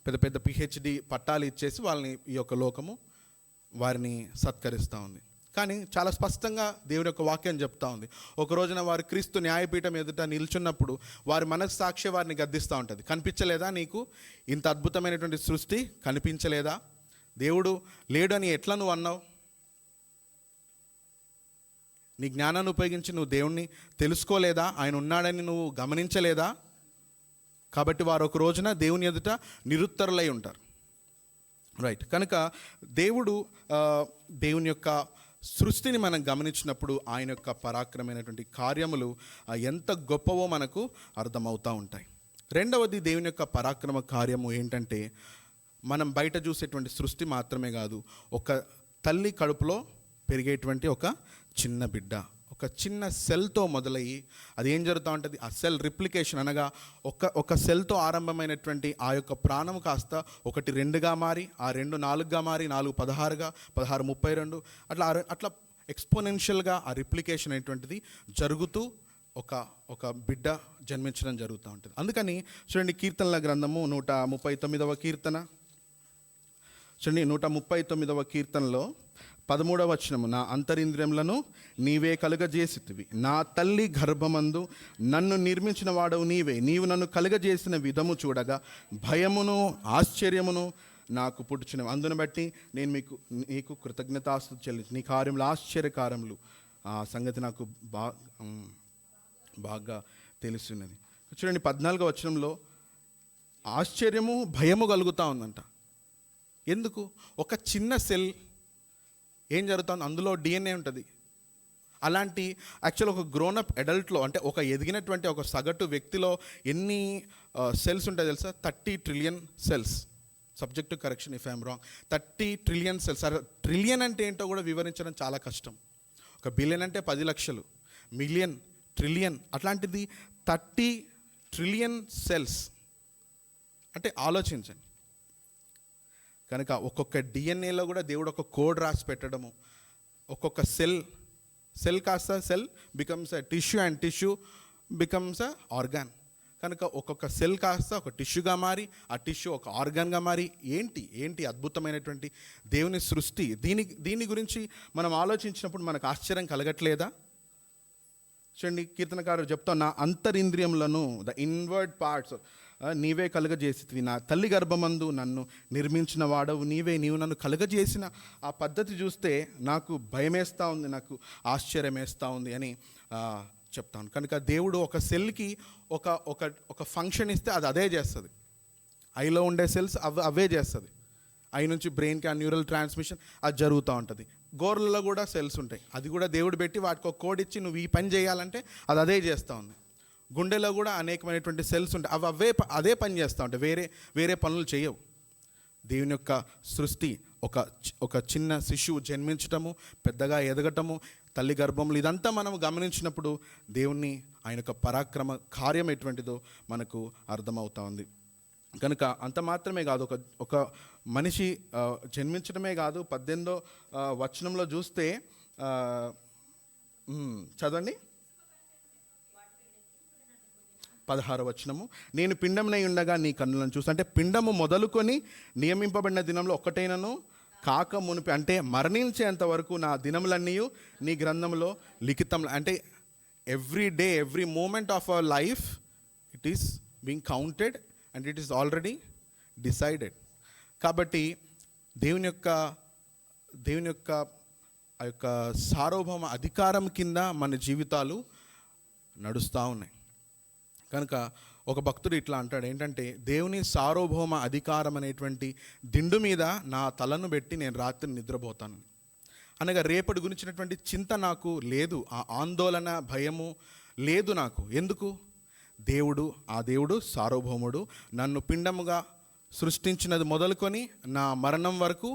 పెద్ద పెద్ద PhD పట్టాలు ఇచ్చేసి వాళ్ళని ఈ యొక్క లోకము వారిని సత్కరిస్తూ ఉంది. కానీ చాలా స్పష్టంగా దేవుని యొక్క వాక్యం చెప్తా ఉంది. ఒక రోజున వారు క్రీస్తు న్యాయపీఠం ఎదుట నిల్చున్నప్పుడు వారి మనస్సాక్షి వారిని గద్దిస్తూ ఉంటుంది. కనిపించలేదా నీకు ఇంత అద్భుతమైనటువంటి సృష్టి? కనిపించలేదా? దేవుడు లేడు అని ఎట్లా నువ్వు అన్నావు? నీ జ్ఞానాన్ని ఉపయోగించి నువ్వు దేవుణ్ణి తెలుసుకోలేదా? ఆయన ఉన్నాడని నువ్వు గమనించలేదా? కాబట్టి వారు ఒక రోజున దేవుని ఎదుట నిరుత్తరులై ఉంటారు. రైట్. కనుక దేవుని యొక్క సృష్టిని మనం గమనించినప్పుడు ఆయన యొక్క పరాక్రమైనటువంటి కార్యములు ఎంత గొప్పవో మనకు అర్థమవుతూ ఉంటాయి. రెండవది, దేవుని యొక్క పరాక్రమ కార్యము ఏంటంటే, మనం బయట చూసేటువంటి సృష్టి మాత్రమే కాదు, ఒక తల్లి కడుపులో పెరిగేటువంటి ఒక చిన్న బిడ్డ, ఒక చిన్న సెల్తో మొదలయ్యి అది ఏం జరుగుతూ ఉంటుంది, ఆ సెల్ రిప్లికేషన్ అనగా ఒక సెల్తో ఆరంభమైనటువంటి ఆ యొక్క ప్రాణం కాస్త 1 2గా మారి, ఆ 2 4గా మారి, 4 16గా, 16 32 అట్లా ఎక్స్పోనెన్షియల్గా ఆ రిప్లికేషన్ అనేటువంటిది జరుగుతూ ఒక బిడ్డ జన్మించడం జరుగుతూ ఉంటుంది. అందుకని చూడండి, కీర్తనల గ్రంథము 139వ కీర్తన చూడండి, 139వ కీర్తనలో 13వ వచనము, నా అంతరింద్రియములను నీవే కలుగజేసితివి, నా తల్లి గర్భమందు నన్ను నిర్మించిన వాడవు నీవే, నీవు నన్ను కలుగజేసిన విధము చూడగా భయమును ఆశ్చర్యమును నాకు పుట్టుచున్నవి, అందును బట్టి నేను నీకు కృతజ్ఞతాస్తుతి చెల్లించు, నీ కార్యములు ఆశ్చర్యకారములు. ఆ సంగతి నాకు బాగా తెలుసున్నది. చూడండి, 14వ వచనంలో ఆశ్చర్యము భయము కలుగుతూ ఉందంట. ఎందుకు? ఒక చిన్న సెల్ ఏం జరుగుతుంది, అందులో DNA ఉంటుంది. అలాంటి యాక్చువల్ ఒక గ్రోనప్ అడల్ట్లో, అంటే ఒక ఎదిగినటువంటి ఒక సగటు వ్యక్తిలో ఎన్ని సెల్స్ ఉంటాయి తెలుసా? 30 trillion cells. Subject to correction if I'm wrong. 30 trillion cells. Trillion అంటే ఏంటో కూడా వివరించడం చాలా కష్టం. ఒక బిలియన్ అంటే 10 లక్షలు, మిలియన్, ట్రిలియన్, అట్లాంటిది 30 ట్రిలియన్ సెల్స్ అంటే ఆలోచించండి. కనుక ఒక్కొక్క DNAలో కూడా దేవుడు ఒక కోడ్ రాసి పెట్టడము, ఒక్కొక్క సెల్ కాస్త self becomes a tissue and tissue becomes a organ. కనుక ఒక్కొక్క సెల్ కాస్త ఒక టిష్యూగా మారి, ఆ టిష్యూ ఒక ఆర్గాన్గా మారి, ఏంటి అద్భుతమైనటువంటి దేవుని సృష్టి. దీని గురించి మనం ఆలోచించినప్పుడు మనకు ఆశ్చర్యం కలగట్లేదా? చూడండి, కీర్తనకారుడు చెప్తాను, నా అంతరింద్రియములను, ద ఇన్వర్డ్ పార్ట్స్ నీవే కలుగజేసితివి, నా తల్లి గర్భమందు నన్ను నిర్మించిన వాడవు నీవే, నీవు నన్ను కలుగజేసిన ఆ పద్ధతి చూస్తే నాకు భయమేస్తూ ఉంది, నాకు ఆశ్చర్యం వేస్తూ ఉంది అని చెప్తాను. కనుక దేవుడు ఒక సెల్కి ఒక ఫంక్షన్ ఇస్తే అది అదే చేస్తుంది. ఐలో ఉండే సెల్స్ అవే చేస్తుంది. ఐ నుంచి బ్రెయిన్కి ఆ న్యూరల్ ట్రాన్స్మిషన్ అది జరుగుతూ ఉంటుంది. గోర్లలో కూడా సెల్స్ ఉంటాయి, అది కూడా దేవుడు పెట్టి వాటికి ఒక కోడ్ ఇచ్చి నువ్వు ఈ పని చేయాలంటే అది అదే చేస్తూ ఉంది. గుండెలో కూడా అనేకమైనటువంటి సెల్స్ ఉంటాయి, అదే పని చేస్తూ ఉంటాయి, వేరే పనులు చేయవు. దేవుని యొక్క సృష్టి ఒక చిన్న శిశువు జన్మించటము, పెద్దగా ఎదగటము, తల్లి గర్భంలో, ఇదంతా మనం గమనించినప్పుడు దేవుణ్ణి, ఆయన యొక్క పరాక్రమ కార్యం ఎటువంటిదో మనకు అర్థమవుతా ఉంది. కనుక అంత మాత్రమే కాదు, ఒక మనిషి జన్మించడమే కాదు, 18వ వచనంలో చూస్తే చదవండి, 16వ వచనము, నేను పిండమునై ఉండగా నీ కన్నులను చూసి, అంటే పిండము మొదలుకొని నియమింపబడిన దినంలో ఒక్కటైనను కాక మునిపి, అంటే మరణించేంత వరకు నా దినములన్నీ నీ గ్రంథంలో లిఖితం. అంటే every day, every moment of our life it is being counted and it is already decided. కాబట్టి దేవుని యొక్క ఆ యొక్క సార్వభౌమ అధికారం కింద మన జీవితాలు నడుస్తూ ఉన్నాయి. కనుక ఒక భక్తుడు ఇట్లా అంటాడు, ఏంటంటే, దేవుని సార్వభౌమ అధికారం అనేటువంటి దిండు మీద నా తలను పెట్టి నేను రాత్రి నిద్రపోతాను. అనగా రేపటి గురించినటువంటి చింత నాకు లేదు, ఆ ఆందోళన భయము లేదు నాకు. ఎందుకు? ఆ దేవుడు సార్వభౌముడు. నన్ను పిండముగా సృష్టించినది మొదలుకొని నా మరణం వరకు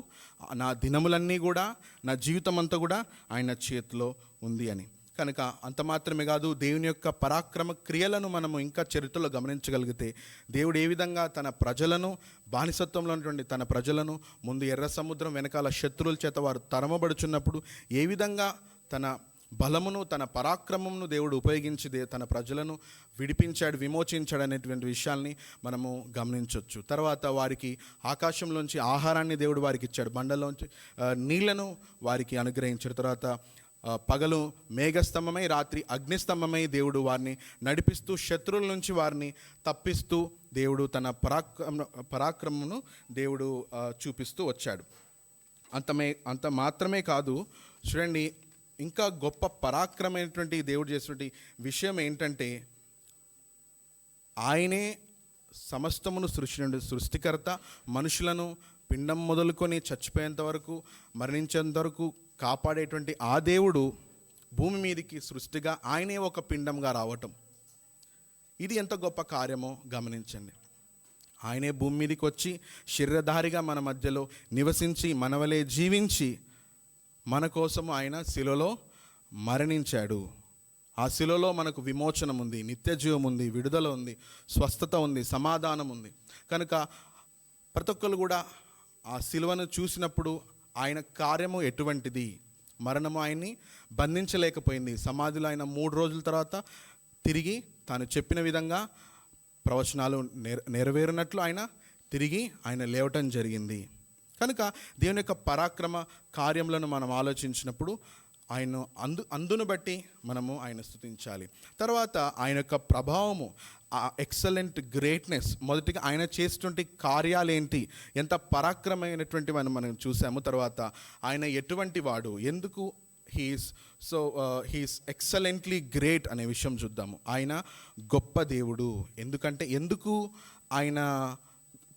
నా దినములన్నీ కూడా, నా జీవితం అంతా కూడా ఆయన చేతిలో ఉంది అని. కనుక అంత మాత్రమే కాదు, దేవుని యొక్క పరాక్రమ క్రియలను మనము ఇంకా చరిత్రలో గమనించగలిగితే, దేవుడు ఏ విధంగా తన ప్రజలను, బానిసత్వంలో ఉన్నటువంటి తన ప్రజలను, ముందు ఎర్ర సముద్రం వెనకాల శత్రువుల చేత వారు తరమబడుచున్నప్పుడు ఏ విధంగా తన బలమును తన పరాక్రమమును దేవుడు ఉపయోగించి తన ప్రజలను విడిపించాడు, విమోచించాడు అనేటువంటి విషయాల్ని మనము గమనించవచ్చు. తర్వాత వారికి ఆకాశంలోంచి ఆహారాన్ని దేవుడు వారికి ఇచ్చాడు, బండలోంచి నీళ్లను వారికి అనుగ్రహించాడు. తర్వాత పగలు మేఘస్తంభమై రాత్రి అగ్నిస్తంభమై దేవుడు వారిని నడిపిస్తూ శత్రువుల నుంచి వారిని తప్పిస్తూ దేవుడు తన పరాక్రమమును దేవుడు చూపిస్తూ వచ్చాడు. అంత మాత్రమే కాదు, చూడండి, ఇంకా గొప్ప పరాక్రమైనటువంటి దేవుడు చేసినటువంటి విషయం ఏంటంటే, ఆయనే సమస్తమును సృష్టికర్త. మనుషులను పిండం మొదలుకొని చచ్చిపోయేంత వరకు, మరణించేంత వరకు కాపాడేటువంటి ఆ దేవుడు భూమి మీదకి సృష్టిగా ఆయనే ఒక పిండంగా రావటం, ఇది ఎంత గొప్ప కార్యమో గమనించండి. ఆయనే భూమి మీదకి వచ్చి శరీరధారిగా మన మధ్యలో నివసించి మనవలే జీవించి మన కోసం ఆయన శిలువలో మరణించాడు. ఆ శిలువలో మనకు విమోచనం ఉంది, నిత్య జీవం ఉంది, విడుదల ఉంది, స్వస్థత ఉంది, సమాధానం ఉంది. కనుక ప్రతి ఒక్కరు కూడా ఆ శిలువను చూసినప్పుడు ఆయన కార్యము ఎటువంటిది, మరణము ఆయన్ని బంధించలేకపోయింది. సమాధిలో ఆయన 3 రోజుల తర్వాత తిరిగి తాను చెప్పిన విధంగా ప్రవచనాలు నెరవేరినట్లు ఆయన లేవటం జరిగింది. కనుక దేవుని యొక్క పరాక్రమ కార్యములను మనం ఆలోచించినప్పుడు ఆయన అందును బట్టి మనము ఆయన స్తుతించాలి. తర్వాత ఆయన యొక్క ప్రభావము, ఆ ఎక్సలెంట్ గ్రేట్నెస్, మొదటిగా ఆయన చేసినటువంటి కార్యాలేంటి, ఎంత పరాక్రమైనటువంటి మనం చూసాము. తర్వాత ఆయన ఎటువంటి వాడు, ఎందుకు హీఈస్ ఎక్సలెంట్లీ గ్రేట్ అనే విషయం చూద్దాము. ఆయన గొప్ప దేవుడు. ఎందుకు ఆయన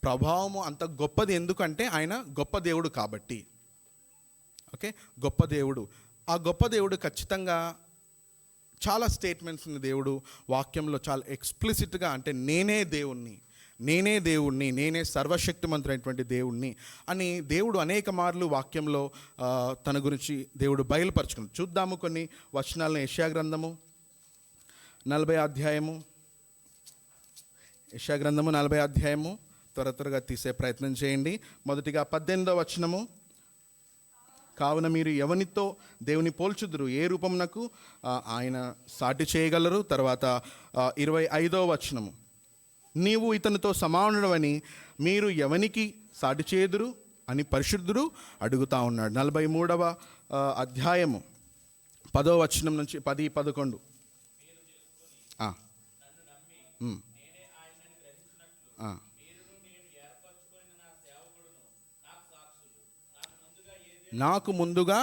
ప్రభావము అంత గొప్పది? ఎందుకంటే ఆయన గొప్ప దేవుడు కాబట్టి. ఓకే, గొప్ప దేవుడు. ఆ గొప్ప దేవుడు ఖచ్చితంగా చాలా స్టేట్మెంట్స్ని దేవుడు వాక్యంలో చాలా ఎక్స్ప్లిసిట్గా, అంటే నేనే దేవుణ్ణి, నేనే సర్వశక్తిమంతుడైనటువంటి దేవుణ్ణి అని దేవుడు అనేక మార్లు వాక్యంలో తన గురించి దేవుడు బయలుపరుచుకున్నాడు. చూద్దాము కొన్ని వచనాలను. యెషయా గ్రంథము 40వ అధ్యాయము, యెషయా గ్రంథము 40వ అధ్యాయము, త్వరగా తీసే ప్రయత్నం చేయండి. మొదటిగా 18వ వచనము, కావున మీరు ఎవనితో దేవుని పోల్చుదురు, ఏ రూపమునకు ఆయన సాటి చేయగలరు. తర్వాత 25వ వచనము, నీవు ఇతనితో సమానుడవని మీరు ఎవనికి సాటి చేయుదురు అని పరిశుద్ధుడు అడుగుతా ఉన్నాడు. 43వ అధ్యాయము 10వ వచనం నుంచి 10-11. నాకు ముందుగా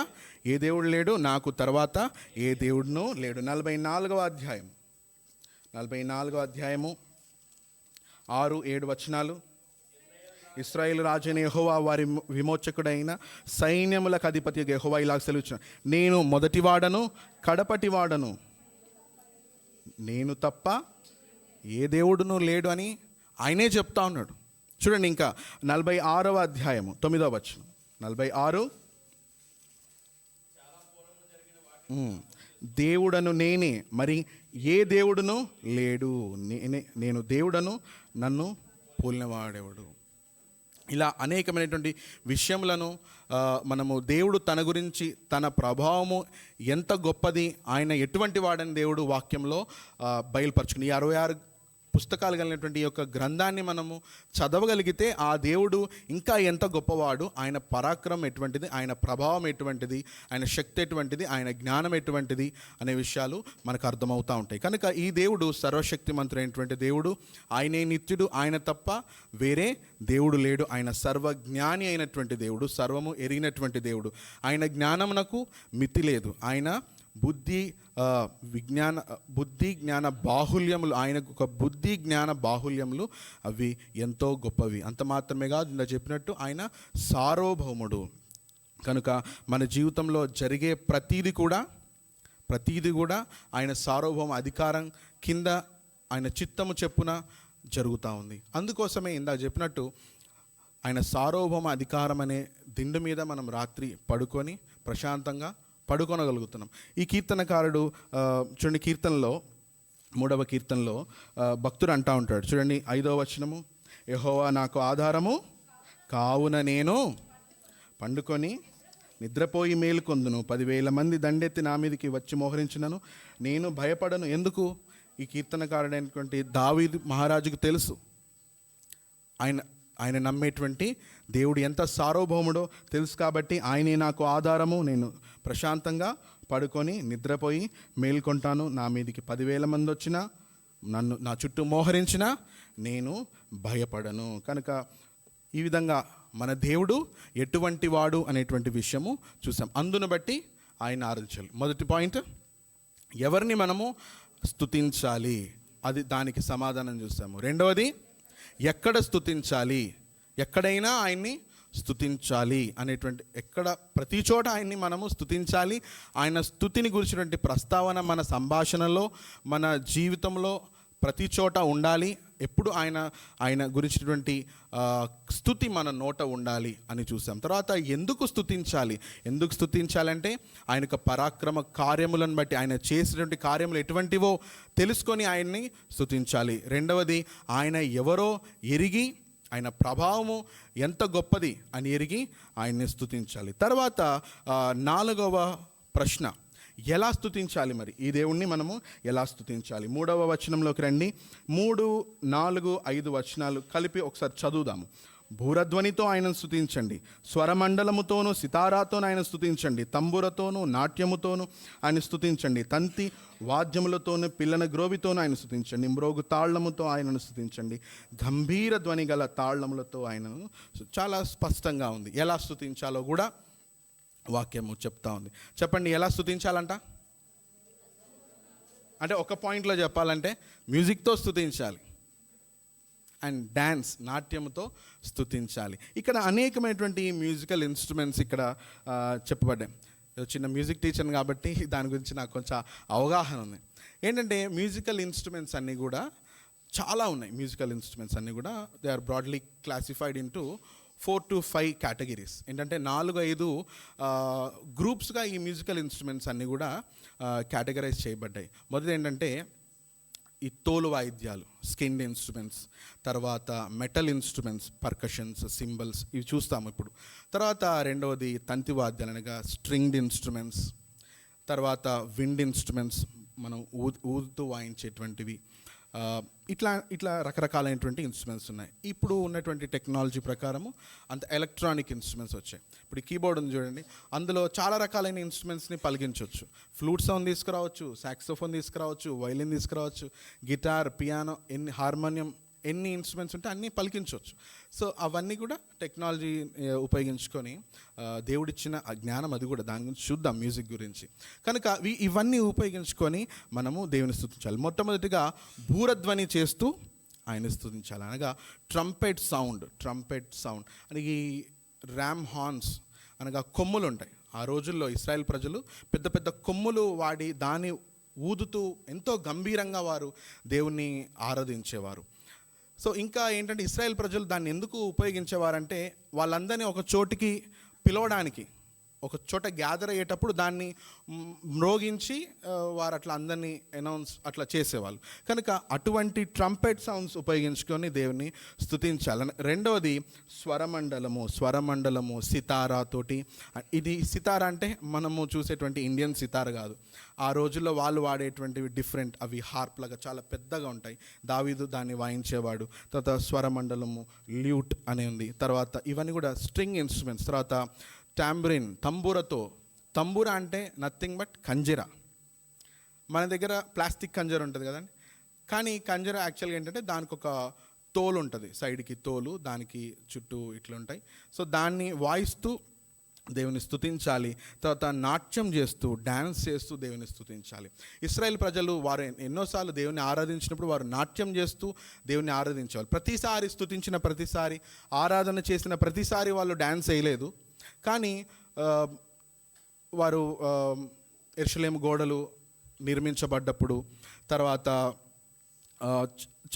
ఏ దేవుడు లేడు, నాకు తర్వాత ఏ దేవుడును లేడు. 44వ అధ్యాయము 6-7 వచనాలు, ఇశ్రాయేలు రాజైన యెహోవా వారి విమోచకుడైన సైన్యములకు అధిపతి యెహోవా ఇలా సెలవిచ్చున్నాడు, నేను మొదటివాడను కడపటివాడను, నేను తప్ప ఏ దేవుడును లేడు అని ఆయనే చెప్తా ఉన్నాడు. చూడండి, ఇంకా 46వ అధ్యాయము 9వ వచనం, 46, దేవుడను నేనే, మరి ఏ దేవుడును లేడు, నేను దేవుడను, నన్ను పోలినవాడెవడు. ఇలా అనేకమైనటువంటి విషయములను మనము దేవుడు తన గురించి, తన ప్రభావము ఎంత గొప్పది, ఆయన ఎటువంటి వాడని దేవుడు వాక్యంలో బయలుపరుచుకుని ఈ 66 పుస్తకాలు కలిగినటువంటి ఈ యొక్క గ్రంథాన్ని మనము చదవగలిగితే ఆ దేవుడు ఇంకా ఎంత గొప్పవాడు, ఆయన పరాక్రమం ఎటువంటిది, ఆయన ప్రభావం ఎటువంటిది, ఆయన శక్తి ఎటువంటిది, ఆయన జ్ఞానం ఎటువంటిది అనే విషయాలు మనకు అర్థమవుతూ ఉంటాయి. కనుక ఈ దేవుడు సర్వశక్తిమంతుడైనటువంటి దేవుడు, ఆయనే నిత్యుడు, ఆయన తప్ప వేరే దేవుడు లేడు. ఆయన సర్వజ్ఞాని అయినటువంటి దేవుడు, సర్వము ఎరిగినటువంటి దేవుడు. ఆయన జ్ఞానమునకు మితి లేదు. ఆయన బుద్ధి జ్ఞాన బాహుల్యములు, ఆయనకు ఒక బుద్ధి జ్ఞాన బాహుల్యములు అవి ఎంతో గొప్పవి. అంత మాత్రమే కాదు, ఇందా చెప్పినట్టు ఆయన సార్వభౌముడు. కనుక మన జీవితంలో జరిగే ప్రతీది కూడా ఆయన సార్వభౌమ అధికారం కింద, ఆయన చిత్తము చెప్పున జరుగుతూ ఉంది. అందుకోసమే ఇందా చెప్పినట్టు ఆయన సార్వభౌమ అధికారం అనే దిండు మీద మనం రాత్రి పడుకొని ప్రశాంతంగా పడుకొనగలుగుతున్నాం. ఈ కీర్తనకారుడు చూడండి, కీర్తనలో 3వ కీర్తనలో భక్తుడు అంటూ ఉంటాడు. చూడండి 5వ వచనము, యెహోవా నాకు ఆధారము కావున నేను పండుకొని నిద్రపోయి మేలుకొందును, 10,000 మంది దండెత్తి నా మీదకి వచ్చి మోహరించినను నేను భయపడను. ఎందుకు? ఈ కీర్తనకారుడైనటువంటి దావీదు మహారాజుకు తెలుసు ఆయన ఆయన నమ్మేటువంటి దేవుడు ఎంత సార్వభౌముడో తెలుసు. కాబట్టి ఆయనే నాకు ఆధారము, నేను ప్రశాంతంగా పడుకొని నిద్రపోయి మేల్కొంటాను. నా మీదికి 10,000 మంది వచ్చినా, నన్ను నా చుట్టూ మోహరించినా నేను భయపడను. కనుక ఈ విధంగా మన దేవుడు ఎటువంటి వాడు అనేటువంటి విషయము చూసాం. అందును బట్టి ఆయన ఆరాధించాలి. మొదటి పాయింట్, ఎవరిని మనము స్తుతించాలి, అది దానికి సమాధానం చూసాము. రెండవది, ఎక్కడ స్తుతించాలి, ఎక్కడైనా ఆయన్ని స్తుతించాలి అనేటువంటి, ఎక్కడ ప్రతి చోట ఆయన్ని మనము స్తుతించాలి. ఆయన స్తుతిని గురించినటువంటి ప్రస్తావన మన సంభాషణలో, మన జీవితంలో ప్రతి చోట ఉండాలి. ఎప్పుడు ఆయన గురించినటువంటి స్తుతి మన నోట ఉండాలి అని చూసాం. తర్వాత ఎందుకు స్తుతించాలంటే ఆయన యొక్క పరాక్రమ కార్యములను బట్టి, ఆయన చేసినటువంటి కార్యములు ఎటువంటివో తెలుసుకొని ఆయన్ని స్తుతించాలి. రెండవది, ఆయన ఎవరో ఎరిగి, ఆయన ప్రభావము ఎంత గొప్పది అని ఎరిగి ఆయన్ని స్తుతించాలి. తర్వాత 4వ ప్రశ్న, ఎలా స్తుతించాలి? మరి ఈ దేవుణ్ణి మనము ఎలా స్తుతించాలి? 3వ వచనంలోకి రండి. 3, 4, 5 వచనాలు కలిపి ఒకసారి చదువుదాము. భూరధ్వనితో ఆయనను స్తుతించండి, స్వరమండలముతోనూ సితారాతోనూ ఆయన స్తుతించండి, తంబురతోనూ నాట్యముతోనూ ఆయన స్తుతించండి, తంతి వాద్యములతోనూ పిల్లన గ్రోవితోనూ ఆయన స్తుతించండి, మ్రోగు తాళముతో ఆయనను స్తుతించండి, గంభీర ధ్వని గల తాళములతో ఆయనను. చాలా స్పష్టంగా ఉంది ఎలా స్తుతించాలో కూడా వాక్యము చెప్తా ఉంది. చెప్పండి, ఎలా స్తుతించాలంట? అంటే ఒక పాయింట్లో చెప్పాలంటే మ్యూజిక్తో స్తుతించాలి అండ్ డ్యాన్స్, నాట్యంతో స్తుతించాలి. ఇక్కడ అనేకమైనటువంటి మ్యూజికల్ ఇన్స్ట్రుమెంట్స్ ఇక్కడ చెప్పబడ్డాయి. చిన్న మ్యూజిక్ టీచర్ కాబట్టి దాని గురించి నాకు కొంచెం అవగాహన ఉంది. ఏంటంటే మ్యూజికల్ ఇన్స్ట్రుమెంట్స్ అన్నీ కూడా చాలా ఉన్నాయి. మ్యూజికల్ ఇన్స్ట్రుమెంట్స్ అన్నీ కూడా they are broadly classified into 4 to 5 categories. ఏంటంటే 4-5 గ్రూప్స్గా ఈ మ్యూజికల్ ఇన్స్ట్రుమెంట్స్ అన్నీ కూడా కేటగరైజ్ చేయబడ్డాయి. మొదటి ఏంటంటే ఈ తోలు వాయిద్యాలు, స్కిన్డ్ ఇన్స్ట్రుమెంట్స్, తర్వాత మెటల్ ఇన్స్ట్రుమెంట్స్, పర్కషన్స్, సింబల్స్, ఇవి చూస్తాము ఇప్పుడు. తర్వాత రెండవది తంతి వాద్యాలు అనగా స్ట్రింగ్డ్ ఇన్స్ట్రుమెంట్స్, తర్వాత విండ్ ఇన్స్ట్రుమెంట్స్, మనం ఊదుతూ వాయించేటువంటివి. ఇట్లా రకరకాలైనటువంటి ఇన్స్ట్రుమెంట్స్ ఉన్నాయి. ఇప్పుడు ఉన్నటువంటి టెక్నాలజీ ప్రకారము అంత ఎలక్ట్రానిక్ ఇన్స్ట్రుమెంట్స్ వచ్చాయి. ఇప్పుడు ఈ కీబోర్డ్ ఉంది చూడండి, అందులో చాలా రకాలైన ఇన్స్ట్రుమెంట్స్ని పలికించవచ్చు. ఫ్లూట్ సౌండ్ తీసుకురావచ్చు, సాక్సోఫోన్ తీసుకురావచ్చు, వైలిన్ తీసుకురావచ్చు, గిటార్, పియానో, హార్మోనియం, ఎన్ని ఇన్స్ట్రుమెంట్స్ ఉంటే అన్నీ పలికించవచ్చు. సో అవన్నీ కూడా టెక్నాలజీ ఉపయోగించుకొని దేవుడిచ్చిన జ్ఞానం, అది కూడా దాని గురించి చూద్దాం మ్యూజిక్ గురించి. కనుక ఇవన్నీ ఉపయోగించుకొని మనము దేవుని స్తుతించాలి. మొట్టమొదటిగా భూరధ్వని చేస్తూ ఆయన స్తుతించాలి, అనగా ట్రంపెట్ సౌండ్ అని. ఈ ర్యామ్ హార్న్స్ అనగా కొమ్ములు ఉంటాయి. ఆ రోజుల్లో ఇశ్రాయేల్ ప్రజలు పెద్ద పెద్ద కొమ్ములు వాడి దాన్ని ఊదుతూ ఎంతో గంభీరంగా వారు దేవుణ్ణి ఆరాధించేవారు. సో ఇంకా ఏంటంటే ఇశ్రాయేల్ ప్రజలు దాన్ని ఎందుకు ఉపయోగించేవారంటే వాళ్ళందరినీ ఒక చోటికి పిలవడానికి, ఒక చోట గ్యాదర్ అయ్యేటప్పుడు దాన్ని మ్రోగించి వారు అట్లా అందరినీ అనౌన్స్ అట్లా చేసేవాళ్ళు. కనుక అటువంటి ట్రంపెట్ సౌండ్స్ ఉపయోగించుకొని దేవుని స్తుతించాలి. రెండవది స్వరమండలము సితారాతోటి. ఇది సితారా అంటే మనము చూసేటువంటి ఇండియన్ సితార్ కాదు. ఆ రోజుల్లో వాళ్ళు వాడేటువంటివి డిఫరెంట్, అవి హార్ప్లాగా చాలా పెద్దగా ఉంటాయి. దావీదు దాన్ని వాయించేవాడు. తర్వాత స్వరమండలము, ల్యూట్ అని ఉంది. తర్వాత ఇవన్నీ కూడా స్ట్రింగ్ ఇన్స్ట్రుమెంట్స్. తర్వాత టాంబరిన్, తంబూరా అంటే నథింగ్ బట్ కంజరా. మన దగ్గర ప్లాస్టిక్ కంజర ఉంటుంది కదండి, కానీ కంజర యాక్చువల్గా ఏంటంటే దానికి ఒక తోలు ఉంటుంది, సైడ్కి తోలు, దానికి చుట్టూ ఇట్లా ఉంటాయి. సో దాన్ని వాయిస్తూ దేవుని స్తుతించాలి. తర్వాత నాట్యం చేస్తూ, డ్యాన్స్ చేస్తూ దేవుని స్తుతించాలి. ఇశ్రాయేల్ ప్రజలు వారు ఎన్నోసార్లు దేవుని ఆరాధించినప్పుడు వారు నాట్యం చేస్తూ దేవుని ఆరాధించేవాళ్ళు. ప్రతిసారి స్తుతించిన ప్రతిసారి, ఆరాధన చేసిన ప్రతిసారి వాళ్ళు డ్యాన్స్ వేయలేదు. కానీ వారు యెరూషలేము గోడలు నిర్మించబడ్డప్పుడు, తర్వాత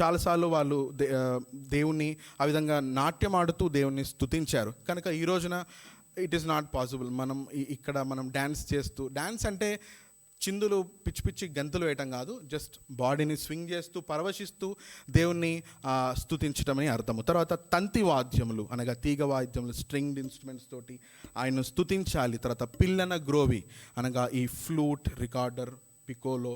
చాలాసార్లు వాళ్ళు దేవుణ్ణి ఆ విధంగా నాట్యం ఆడుతూ దేవుణ్ణి స్తుతించారు. కనుక ఈ రోజున ఇట్ ఈస్ నాట్ పాసిబుల్ మనం ఇక్కడ డ్యాన్స్ చేస్తూ, డ్యాన్స్ అంటే చిందులు పిచ్చి పిచ్చి గంతులు వేయటం కాదు, జస్ట్ బాడీని స్వింగ్ చేస్తూ పరవశిస్తూ దేవుణ్ణి స్తుతించడం అని అర్థము. తర్వాత తంతి వాద్యములు అనగా తీగ వాద్యములు, స్ట్రింగ్డ్ ఇన్స్ట్రుమెంట్స్ తోటి ఆయన్ను స్తుతించాలి. తర్వాత పిల్లన గ్రోవి అనగా ఈ ఫ్లూట్, రికార్డర్, పికోలో,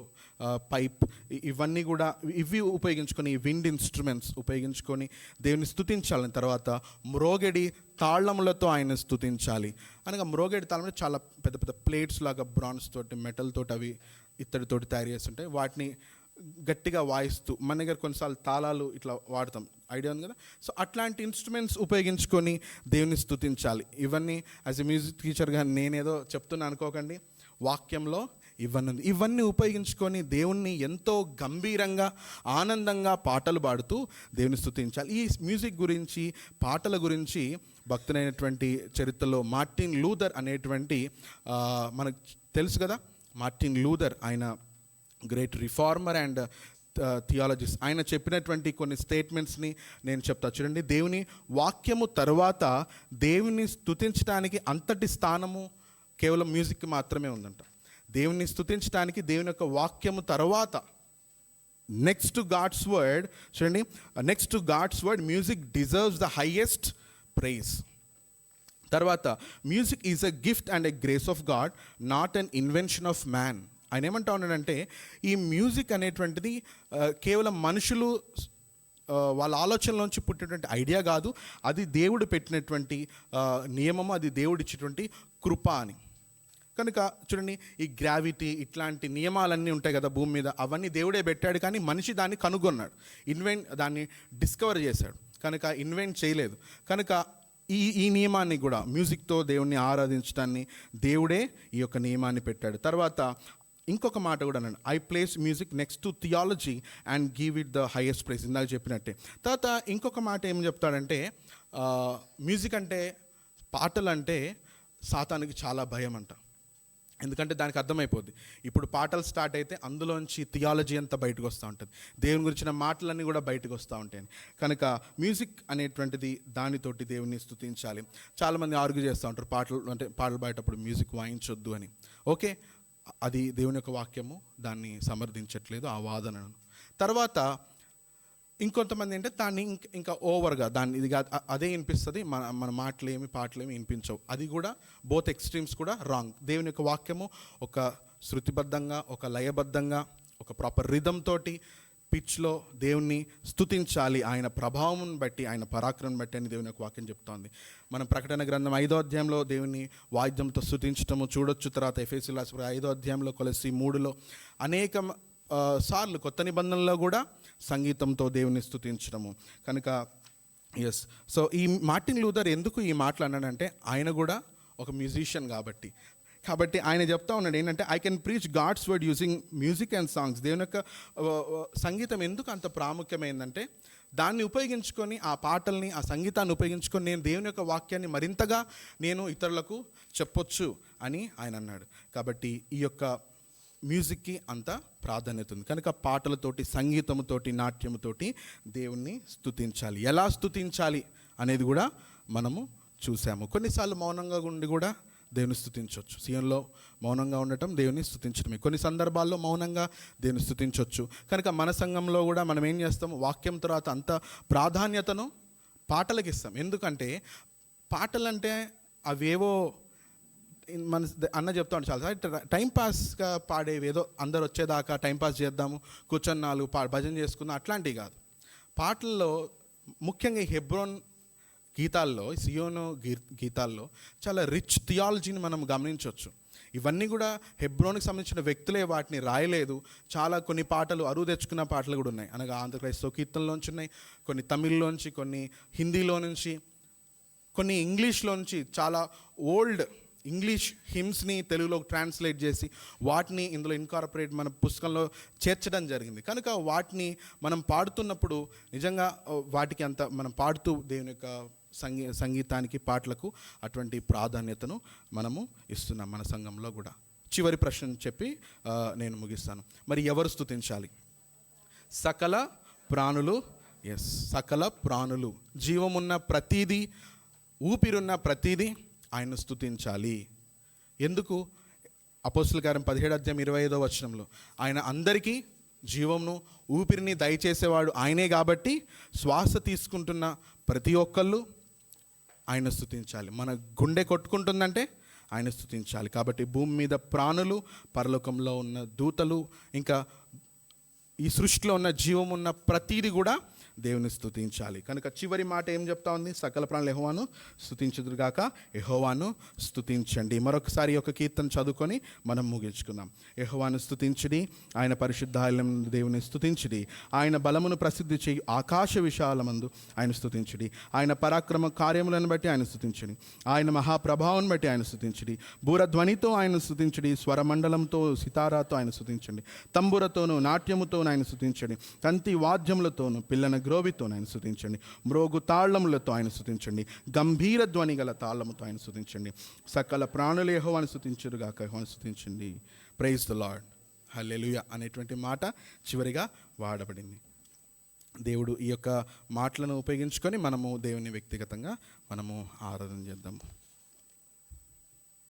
పైప్, ఇవన్నీ కూడా ఇవి ఉపయోగించుకొని, విండ్ ఇన్స్ట్రుమెంట్స్ ఉపయోగించుకొని దేవుని స్తుతించాలని. తర్వాత మ్రోగెడి తాళములతో ఆయన స్తుతించాలి అనగా మ్రోగెడి తాళం చాలా పెద్ద పెద్ద ప్లేట్స్ లాగా బ్రాన్స్ తోటి, మెటల్ తోటి, అవి ఇత్తడితోటి తయారు చేస్తుంటాయి. వాటిని గట్టిగా వాయిస్తూ, మన దగ్గర కొన్నిసార్లు తాళాలు ఇట్లా వాడతాం, ఐడియా ఉంది కదా. సో అట్లాంటి ఇన్స్ట్రుమెంట్స్ ఉపయోగించుకొని దేవుని స్తుతించాలి. ఇవన్నీ యాజ్ ఎ మ్యూజిక్ టీచర్గా నేనేదో చెప్తున్నా అనుకోకండి, వాక్యంలో ఇవన్నీ ఉపయోగించుకొని దేవుణ్ణి ఎంతో గంభీరంగా, ఆనందంగా పాటలు పాడుతూ దేవుని స్తుతించాలి. ఈ మ్యూజిక్ గురించి, పాటల గురించి భక్తులైనటువంటి చరిత్రలో మార్టిన్ లూథర్ అనేటువంటి మనకు తెలుసు కదా. మార్టిన్ లూథర్ ఆయన గ్రేట్ రిఫార్మర్ అండ్ థియాలజిస్ట్. ఆయన చెప్పినటువంటి కొన్ని స్టేట్మెంట్స్ని నేను చెప్తా చూడండి. దేవుని వాక్యము తర్వాత దేవుని స్తుతించడానికి అంతటి స్థానము కేవలం మ్యూజిక్కి మాత్రమే ఉందంట. దేవుని స్తుతించడానికి దేవుని యొక్క వాక్యము తర్వాత నెక్స్ట్ టు గాడ్స్ వర్డ్, చూడండి, next to God's word music deserves the highest praise. తర్వాత music is a gift and a grace of God, not an invention of man. ఆయన ఏమంటా ఉన్నాడంటే ఈ మ్యూజిక్ అనేటువంటిది కేవలం మనుషులు వాళ్ళ ఆలోచనలోంచి పుట్టినటువంటి ఐడియా కాదు, అది దేవుడు పెట్టినటువంటి నియమము, అది దేవుడు ఇచ్చేటువంటి కృప అని. కనుక చూడండి, ఈ గ్రావిటీ ఇట్లాంటి నియమాలన్నీ ఉంటాయి కదా భూమి మీద, అవన్నీ దేవుడే పెట్టాడు, కానీ మనిషి దాన్ని కనుగొన్నాడు, దాన్ని డిస్కవర్ చేశాడు, కనుక ఇన్వెంట్ చేయలేదు. కనుక ఈ నియమాన్ని కూడా మ్యూజిక్తో దేవుణ్ణి ఆరాధించడాన్ని దేవుడే ఈ యొక్క నియమాన్ని పెట్టాడు. తర్వాత ఇంకొక మాట కూడా అన్నాడు, I place music next to theology and give it the highest praise. ఇందాక చెప్పినట్టే. తర్వాత ఇంకొక మాట ఏం చెప్తాడంటే, మ్యూజిక్ అంటే, పాటలు అంటే సాతానికి చాలా భయం అంట. ఎందుకంటే దానికి అర్థమైపోద్ది, ఇప్పుడు పాటలు స్టార్ట్ అయితే అందులోంచి థియాలజీ అంతా బయటకు వస్తూ ఉంటుంది, దేవుని గురించిన మాటలన్నీ కూడా బయటకు వస్తూ ఉంటాయి. కనుక మ్యూజిక్ అనేటువంటిది దానితోటి దేవుని స్తుతించాలి. చాలామంది ఆర్గ్యూ చేస్తూ ఉంటారు, పాటలు పాడేటప్పుడు మ్యూజిక్ వాయించొద్దు అని. ఓకే, అది దేవుని యొక్క వాక్యము దాన్ని సమర్థించట్లేదు ఆ వాదనను. తర్వాత ఇంకొంతమంది అంటే దాన్ని ఇంకా ఓవర్గా దాన్ని ఇది అదే వినిపిస్తుంది, మన మాటలేమి పాటలేమి వినిపించవు. అది కూడా బోత్ ఎక్స్ట్రీమ్స్ కూడా రాంగ్. దేవుని యొక్క వాక్యము ఒక శృతిబద్ధంగా, ఒక లయబద్ధంగా, ఒక ప్రాపర్ రిథమ్ తోటి పిచ్లో దేవుణ్ణి స్తుతించాలి, ఆయన ప్రభావం బట్టి, ఆయన పరాక్రమం బట్టి అని దేవుని యొక్క వాక్యం చెప్తోంది. మనం ప్రకటన గ్రంథం 5వ అధ్యాయంలో దేవుని వాయిద్యంతో స్తుతించటము చూడొచ్చు. తర్వాత ఎఫెసీయుల రాసిన 5వ అధ్యాయంలో, కొలస్సీ 3లో అనేక సార్లు కొత్త నిబంధనలో కూడా సంగీతంతో దేవుని స్తుతించడము. కనుక ఎస్, సో ఈ మార్టిన్ లూథర్ ఎందుకు ఈ మాటలు అన్నాడంటే ఆయన కూడా ఒక మ్యూజిషియన్ కాబట్టి ఆయన చెప్తా ఉన్నాడు ఏంటంటే, I can preach God's word using music and songs. దేవుని యొక్క సంగీతం ఎందుకు అంత ప్రాముఖ్యమైందంటే, దాన్ని ఉపయోగించుకొని, ఆ పాటల్ని, ఆ సంగీతాన్ని ఉపయోగించుకొని నేను దేవుని యొక్క వాక్యాన్ని మరింతగా నేను ఇతరులకు చెప్పొచ్చు అని ఆయన అన్నాడు. కాబట్టి ఈ యొక్క మ్యూజిక్కి అంత ప్రాధాన్యత ఉంది. కనుక పాటలతోటి, సంగీతముతోటి, నాట్యముతోటి దేవుణ్ణి స్తుతించాలి. ఎలా స్తుతించాలి అనేది కూడా మనము చూసాము. కొన్నిసార్లు మౌనంగా ఉండి కూడా దేవుని స్తుతించవచ్చు. సీఎంలో మౌనంగా ఉండటం దేవుని స్తుతించడమే. కొన్ని సందర్భాల్లో మౌనంగా దేవుని స్తుతించవచ్చు. కనుక మన సంఘంలో కూడా మనం ఏం చేస్తాం, వాక్యం తర్వాత అంత ప్రాధాన్యతను పాటలకు ఇస్తాం. ఎందుకంటే పాటలంటే అవేవో మన అన్న చెప్తాను చాలా టైంపాస్గా పాడేవి, ఏదో అందరు వచ్చేదాకా టైంపాస్ చేద్దాము, కూర్చొని 4 భజన చేసుకుందాం, అట్లాంటివి కాదు. పాటల్లో ముఖ్యంగా హెబ్రోన్ గీతాల్లో, సియోను గీతాల్లో చాలా రిచ్ థియాలజీని మనం గమనించవచ్చు. ఇవన్నీ కూడా హెబ్రోన్కి సంబంధించిన వ్యక్తులే వాటిని రాయలేదు. చాలా కొన్ని పాటలు అరువు తెచ్చుకున్న పాటలు కూడా ఉన్నాయి. అనగా ఆంధ్రప్రదేశ్లో కీర్తనలోంచి ఉన్నాయి, కొన్ని తమిళ్లోంచి, కొన్ని హిందీలో నుంచి, కొన్ని ఇంగ్లీష్లో నుంచి, చాలా ఓల్డ్ ఇంగ్లీష్ హిమ్స్ని తెలుగులో ట్రాన్స్లేట్ చేసి వాటిని ఇందులో ఇన్కార్పొరేట్ మన పుస్తకంలో చేర్చడం జరిగింది. కనుక వాటిని మనం పాడుతున్నప్పుడు నిజంగా వాటికి అంత మనం పాడుతూ దేవుని యొక్క సంగీతానికి, పాటలకు అటువంటి ప్రాధాన్యతను మనము ఇస్తున్నాం మన సంఘంలో కూడా. చివరి ప్రశ్న చెప్పి నేను ముగిస్తాను. మరి ఎవరు స్తుతించాలి? సకల ప్రాణులు. ఎస్, సకల ప్రాణులు, జీవమున్న ప్రతీది, ఊపిరున్న ప్రతీది ఆయన్ను స్తుతించాలి. ఎందుకు? అపోస్తుల కార్యం 17:25 ఆయన అందరికీ జీవంను ఊపిరిని దయచేసేవాడు ఆయనే కాబట్టి శ్వాస తీసుకుంటున్న ప్రతి ఒక్కళ్ళు ఆయన స్తుతించాలి. మన గుండె కొట్టుకుంటుందంటే ఆయన స్తుతించాలి. కాబట్టి భూమి మీద ప్రాణులు, పరలోకంలో ఉన్న దూతలు, ఇంకా ఈ సృష్టిలో ఉన్న జీవం ఉన్న ప్రతీది కూడా దేవుని స్తుతించాలి. కనుక చివరి మాట ఏం చెప్తా ఉంది? సకల ప్రాణులు యెహోవాను స్తుతించుదురుగాక, యెహోవాను స్తుతించండి. మరొకసారి ఒక కీర్తన చదువుకొని మనం ముగించుకుందాం. యెహోవాను స్తుతించుడి, ఆయన పరిశుద్ధ ఆలయమందు దేవుని స్తుతించుడి, ఆయన బలమును ప్రసిద్ధి చేయి ఆకాశ విశాలమందు ఆయన స్తుతించుడి, ఆయన పరాక్రమ కార్యములను బట్టి ఆయన స్తుతించుడి, ఆయన మహాప్రభావం బట్టి ఆయన స్తుతించుడి, బూరధ్వనితో ఆయన స్తుతించుడి, స్వరమండలంతో సితారాతో ఆయన స్తుతించండి, తంబురతోనూ నాట్యముతో ఆయన స్తుతించండి, కంతి వాద్యములతోనూ పిల్లన గ్రోవితో ఆయన స్తుతించండి, మ్రోగు తాళములతో ఆయన స్తుతించండి, గంభీర ధ్వని గల తాళముతో ఆయన స్తుతించండి. సకల ప్రాణులు యెహోవాను స్తుతించురుగాక, యెహోవాను స్తుతించండి. ప్రైజ్ ద లార్డ్, హల్లెలూయా అనేటువంటి మాట చివరిగా వాడబడింది. దేవుడు ఈ యొక్క మాటలను ఉపయోగించుకొని మనము దేవుని వ్యక్తిగతంగా మనము ఆరాధన చేద్దాము.